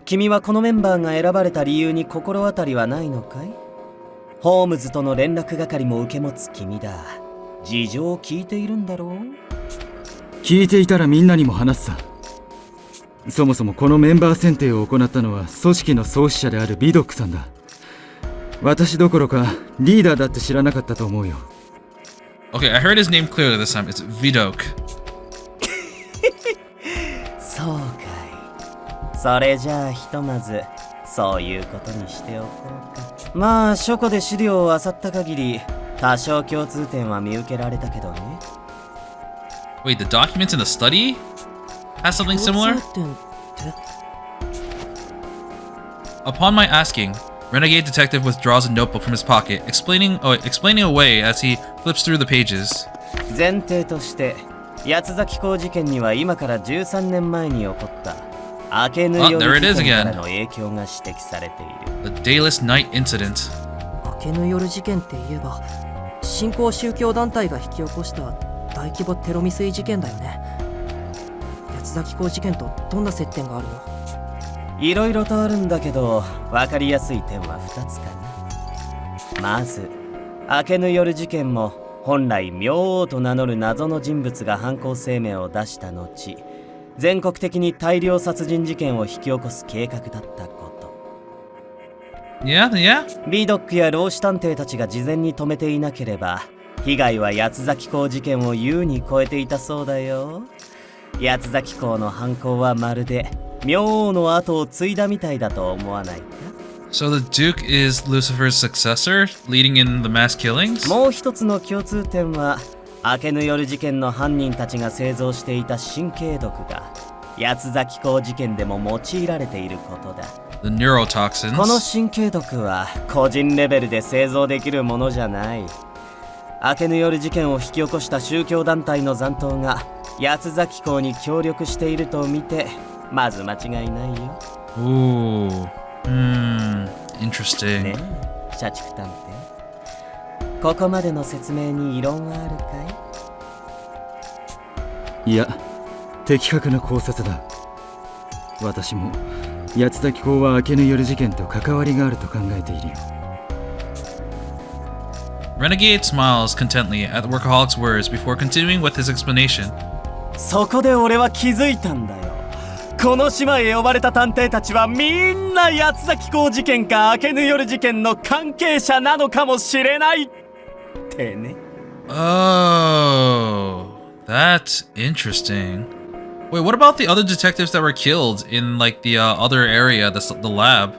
君はこのメンバーが選ばれた理由に心当たりはないのかいホームズとの連絡係も受け持つ君だ。事情を聞いているんだろう聞いていたらみんなにも話すさ。そもそもこのメンバー選定を行ったのは組織の創始者であるビドックさんだ。私どころかリーダーだって知らなかったと思うよ。Okay, I heard his name clearly this time. It's Vidok. そうかい。それじゃあひとまずそういうことにしておこうか。まあ書庫で資料を漁った限り多少共通点は見受けられたけどね。Wait, the documents in the study has something similar? 共通点って Upon my asking, Renegade Detective withdraws a notebook from his pocket, explaining away as he flips through the pages. 前提として八崎港事件には今から13年前に起こった明けぬ夜事件からの影響が指摘されている。 The Dayless Night Incident. 明けぬ夜事件って言えば新興宗教団体が引き起こした大規模テロ未遂事件だよね。八崎港事件とどんな接点があるの？いろいろとあるんだけど分かりやすい点は2つかな。まず明けぬ夜事件も本来明王と名乗る謎の人物が犯行声明を出した後全国的に大量殺人事件を引き起こす計画だったこと。Yeah, yeah. ビドックや老子探偵たちが事前に止めていなければ被害は八崎港事件を優に超えていたそうだよ。八崎港の犯行はまるで明王の後を継いだみたいだと思わないか？ So the Duke is Lucifer's successor, leading in the mass killings? もう一つの共通点は明けぬ夜事件の犯人たちが製造していた神経毒が八崎港事件でも用いられていることだ。The neurotoxins. この神経毒は個人レベルで製造できるものじゃない。明けぬ夜事件を引き起こした宗教団体の残党が八崎港に協力していると見てまず間違いないよ。Ooh. Interesting. ねえ、社畜探偵。ここまでの説明に異論はあるかい？いや、的確な考察だ。私も八崎港は明けぬ夜事件と関わりがあると考えているよ。Renegade smiles contently at the workaholic's words before continuing with his explanation. そこで俺は気づいたんだよ。この島へ呼ばれた探偵たちはみんな八崎港事件か明けぬ夜事件の関係者なのかもしれないってね。Oh, that's interesting. Wait, what about the other detectives that were killed in like the other area, the lab?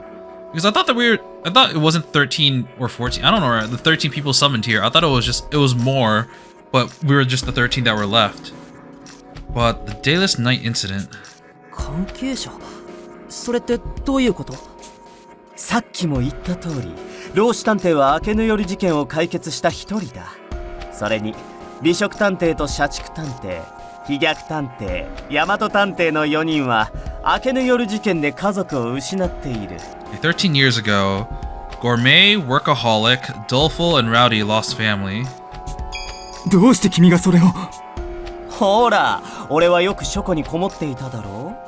Because I thought it wasn't 13 or 14. I don't know, the 13 people summoned here. I thought it was more, but we were just the 13 that were left. But the Dayless Night incident. 関係者？それってどういうこと？さっきも言った通り、老子探偵は明けぬ夜事件を解決した一人だ。それに美食探偵と社畜探偵、飛脚探偵、大和探偵の4人は明けぬ夜事件で家族を失っている。13 years ago, Gourmet, Workaholic, Doleful, and Rowdy lost family. どうして君がそれを？ほら、俺はよく書庫にこもっていただろう。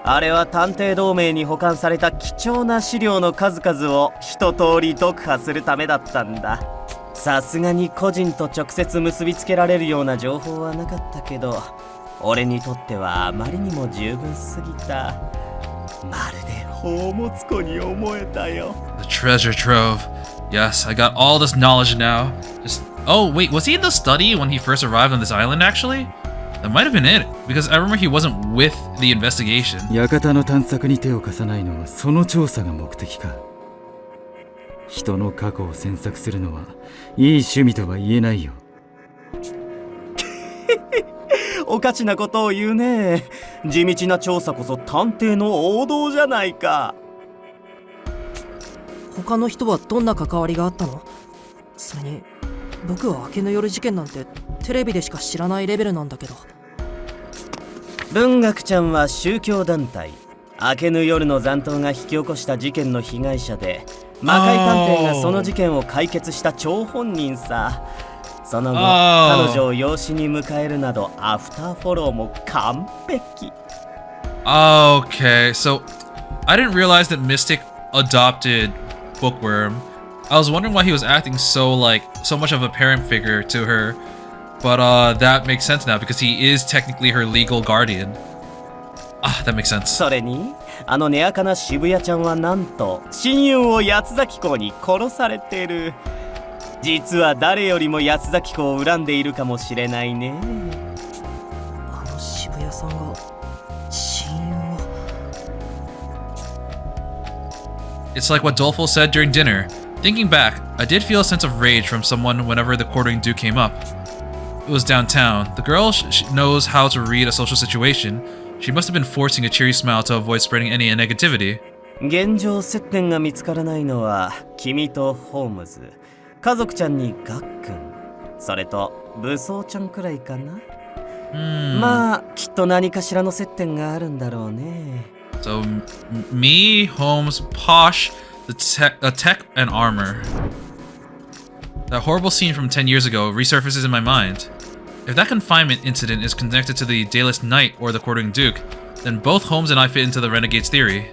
あれは探偵同盟に保管された貴重な資料の数々を一通り読破するためだったんだ。さすがに個人と直接結びつけられるような情報はなかったけど、俺にとってはあまりにも十分すぎた。まるで宝物庫に思えたよ。 The treasure trove. Yes, I got all this knowledge now. Oh, wait, was he in the study when he first arrived on this island, actually? That might have been it, because I remember he wasn't with the investigation. 館の探索に手を貸さないのはその調査が目的か。人の過去を詮索するのはいい趣味とは言えないよ。おかしなことを言うね。地道な調査こそ探偵の王道じゃないか。他の人はどんな関わりがあったの？それに僕は明けぬ夜事件なんてテレビでしか知らないレベルなんだけど。文学ちゃんは宗教団体明けぬ夜の残党が引き起こした事件の被害者で、魔界探偵がその事件を解決した張本人さ。その後彼女を養子に迎えるなどアフターフォローも完璧。 Okay, so I didn't realize that Mystic adopted Bookworm. I was wondering why he was acting so much of a parent figure to her, but that makes sense now because he is technically her legal guardian. That makes sense. それにあのネアカな渋谷ちゃんはなんと親友を八崎港に殺されてる。実は誰よりも八崎港を恨んでいるかもしれないね。あの渋谷さんが親友を。It's like what Doleful said during dinner. Thinking back, I did feel a sense of rage from someone whenever the quartering Duke came up. It was downtown. The girl knows how to read a social situation. She must have been forcing a cheery smile to avoid spreading any negativity. 現状接点が見つからないのは君とホームズ、家族ちゃんにガックン、それと武装ちゃんくらいかな。まあきっと何かしらの接点があるんだろうね。So me, Holmes, Posh, the tech and armor. That horrible scene from 10 years ago resurfaces in my mind. If that confinement incident is connected to the Dayless Knight or the Quartering Duke, then both Holmes and I fit into the Renegade's theory.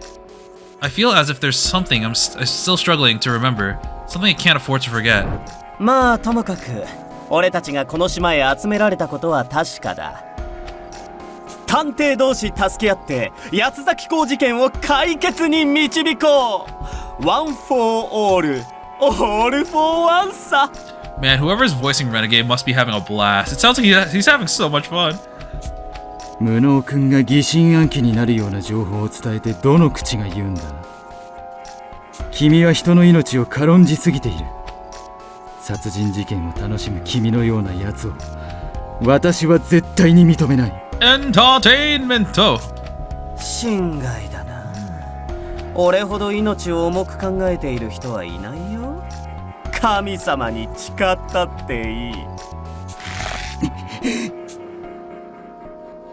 I feel as if there's something I'm still struggling to remember, something I can't afford to forget. まあともかく俺たちがこの島へ集められたことは確かだ。探偵同士助け合って八崎港事件を解決に導こう。One for all, all for one さ。 Man, whoever's voicing Renegade must be having a blast. It sounds like he's having so much fun. 無能君が疑心暗鬼になるような情報を伝えてどの口が言うんだ。君は人の命を軽んじすぎている。殺人事件を楽しむ君のようなやつを私は絶対に認めない。 Entertainment! 心外だな。俺ほど命を重く考えている人はいないよ。神様に誓ったっていい。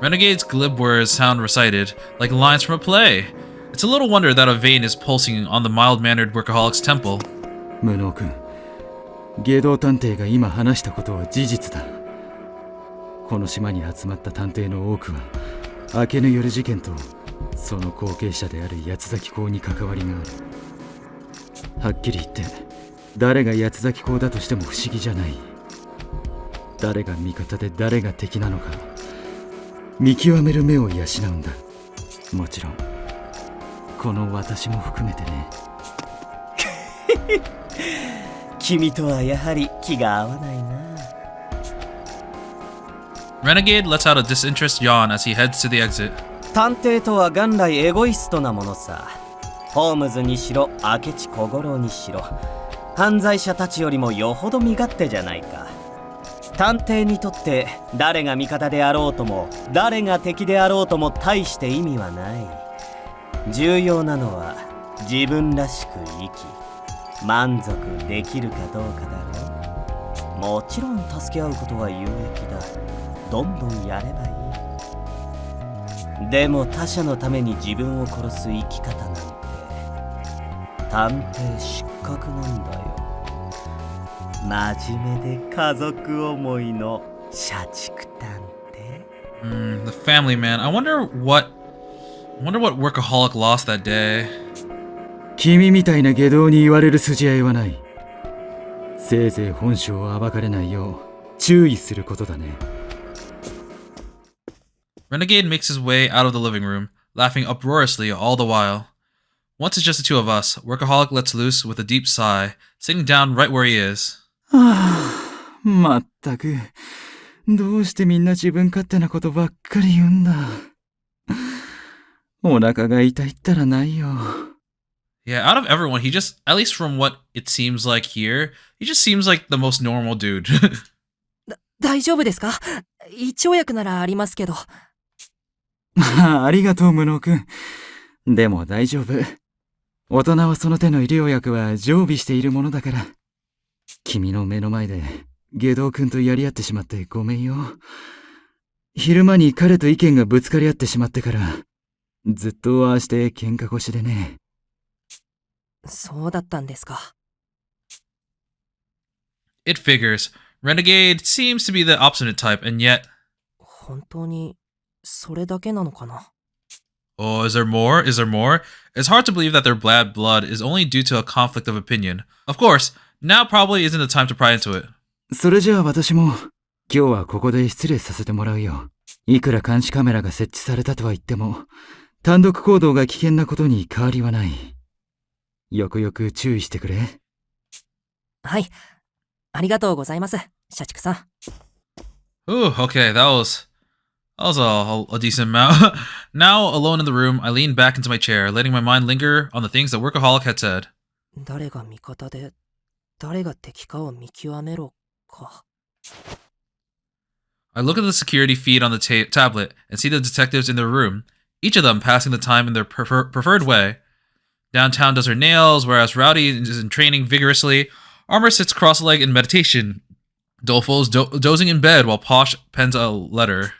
Renegade's glib words sound recited, like lines from a play. It's a little wonder that a vein is pulsing on the mild-mannered workaholic's temple. 無能君、外道探偵が今話したことは事実だ。この島に集まった探偵の多くは明けぬ夜事件とその後継者である八崎公に関わりがある。はっきり言って誰が八崎公だとしても不思議じゃない。誰が味方で誰が敵なのか見極める目を養うんだ。もちろんこの私も含めてね。君とはやはり気が合わないな。Renegade lets out a disinterested yawn as he heads to the exit. 探偵とは元来エゴイストなものさ。ホームズにしろ明智小五郎にしろ犯罪者たちよりもよほど身勝手じゃないか。探偵にとって誰が味方であろうとも誰が敵であろうとも大して意味はない。重要なのは自分らしく生き満足できるかどうかだろう。もちろん助け合うことは有益だ。どんどんやればいい。でも他者のために自分を殺す生き方なんて探偵失格なんだよ。真面目で家族思いの社畜探偵。The family man. I wonder what workaholic lost that day. 君みたいな外道に言われる筋合いはない。せいぜい本性を暴かれないよう注意することだね。Renegade makes his way out of the living room, laughing uproariously all the while. Once it's just the two of us, Workaholic lets loose with a deep sigh, sitting down right where he is. まったくどうしてみんな自分勝手なことばっかり言うんだ。お腹が痛いったらないよ。Yeah, out of everyone, he just, at least from what it seems like here, he just seems like the most normal dude. 大丈夫ですか？胃腸薬ならありますけど。ありがとう無能くん。でも大丈夫。大人はその手の医療薬は常備しているものだから。君の目の前で外道くんとやり合ってしまってごめんよ。昼間に彼と意見がぶつかり合ってしまってからずっとああして喧嘩腰でね。そうだったんですか。It figures. Renegade seems to be the obstinate type, and yet... 本当にそれだけなのかな。 Oh, is there more? Is there more? It's hard to believe that their bad blood is only due to a conflict of opinion. Of course, now probably isn't the time to pry into it. それじゃあ私も今日はここで失礼させてもらうよ。いくら監視カメラが設置されたとは言っても単独行動が危険なことに変わりはない。よくよく注意してくれ。はい。ありがとうございます、社畜さん。Ooh, okay, that was a decent amount. Now, alone in the room, I lean back into my chair, letting my mind linger on the things that Workaholic had said. 誰が味方で誰が敵かを見極めろか。I look at the security feed on the tablet and see the detectives in their room, each of them passing the time in their preferred way. Downtown does her nails, whereas Rowdy is in training vigorously. Armor sits cross-legged in meditation. Dolfo's dozing in bed while Posh pens a letter.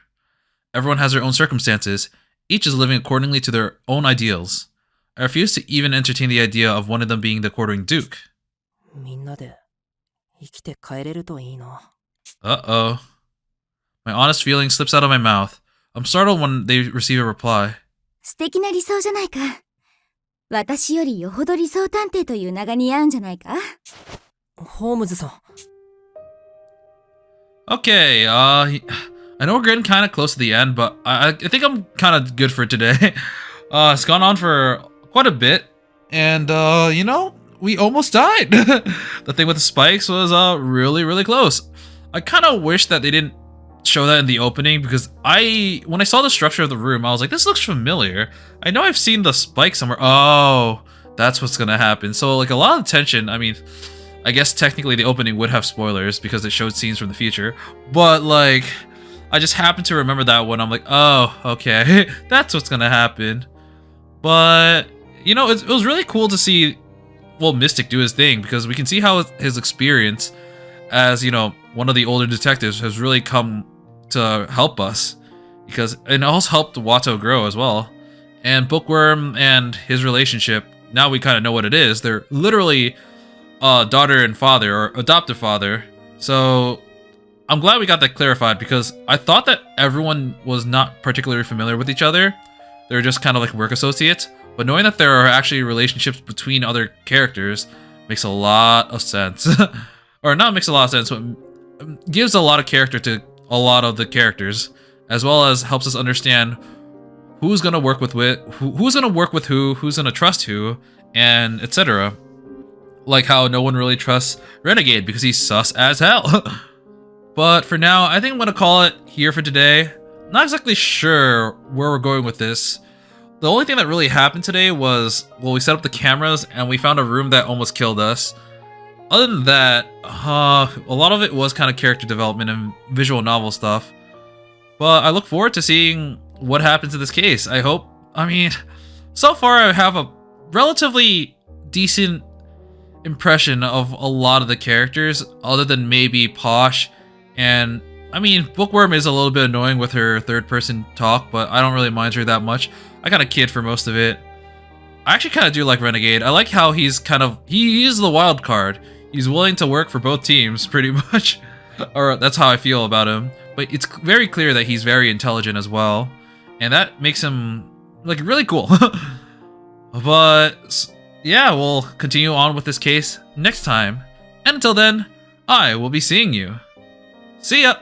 Everyone has their own circumstances. Each is living accordingly to their own ideals. I refuse to even entertain the idea of one of them being the quartering duke. みんなで生きて帰れるといいな。Uh-oh. My honest feeling slips out of my mouth. I'm startled when they receive a reply. 素敵な理想じゃないか。私よりよほど理想探偵という名が似合うんじゃないか。ホームズさん。Okay, I know we're getting kind of close to the end, but I think I'm kind of good for today. It's gone on for quite a bit, and you know, we almost died. The thing with the spikes was really, really close. I kind of wish that they didn't show that in the opening, because when I saw the structure of the room, I was like, this looks familiar. I know I've seen the spike somewhere. Oh, that's what's gonna happen. So like a lot of tension. I mean, I guess technically the opening would have spoilers because it showed scenes from the future, but like I just happened to remember that one. I'm like, oh, okay, that's what's gonna happen. But you know, it was really cool to see, well, Mystic do his thing, because we can see how his experience as, you know, one of the older detectives has really come to help us, because it also helped Watto grow as well. And Bookworm and his relationship, now we kind of know what it is. They're literally daughter and father, or adoptive father. So I'm glad we got that clarified, because I thought that everyone was not particularly familiar with each other. They're just kind of like work associates. But knowing that there are actually relationships between other characters makes a lot of sense. Or not makes a lot of sense, but gives a lot of character to a lot of the characters, as well as helps us understand who's gonna work with who's gonna work with who's gonna trust who, and etc. Like how no one really trusts Renegade because he's sus as hell. But for now, I think I'm gonna call it here for today. Not exactly sure where we're going with this. The only thing that really happened today was, well, we set up the cameras and we found a room that almost killed us. Other than that, a lot of it was kind of character development and visual novel stuff. But I look forward to seeing what happens in this case. I mean, so far I have a relatively decent impression of a lot of the characters, other than maybe Posh. And I mean, Bookworm is a little bit annoying with her third-person talk, but I don't really mind her that much. I got a kid for most of it. I actually kind of do like Renegade. I like how he is the wild card. He's willing to work for both teams, pretty much. Or that's how I feel about him. But it's very clear that he's very intelligent as well. And that makes him, like, really cool. But, yeah, we'll continue on with this case next time. And until then, I will be seeing you. See ya!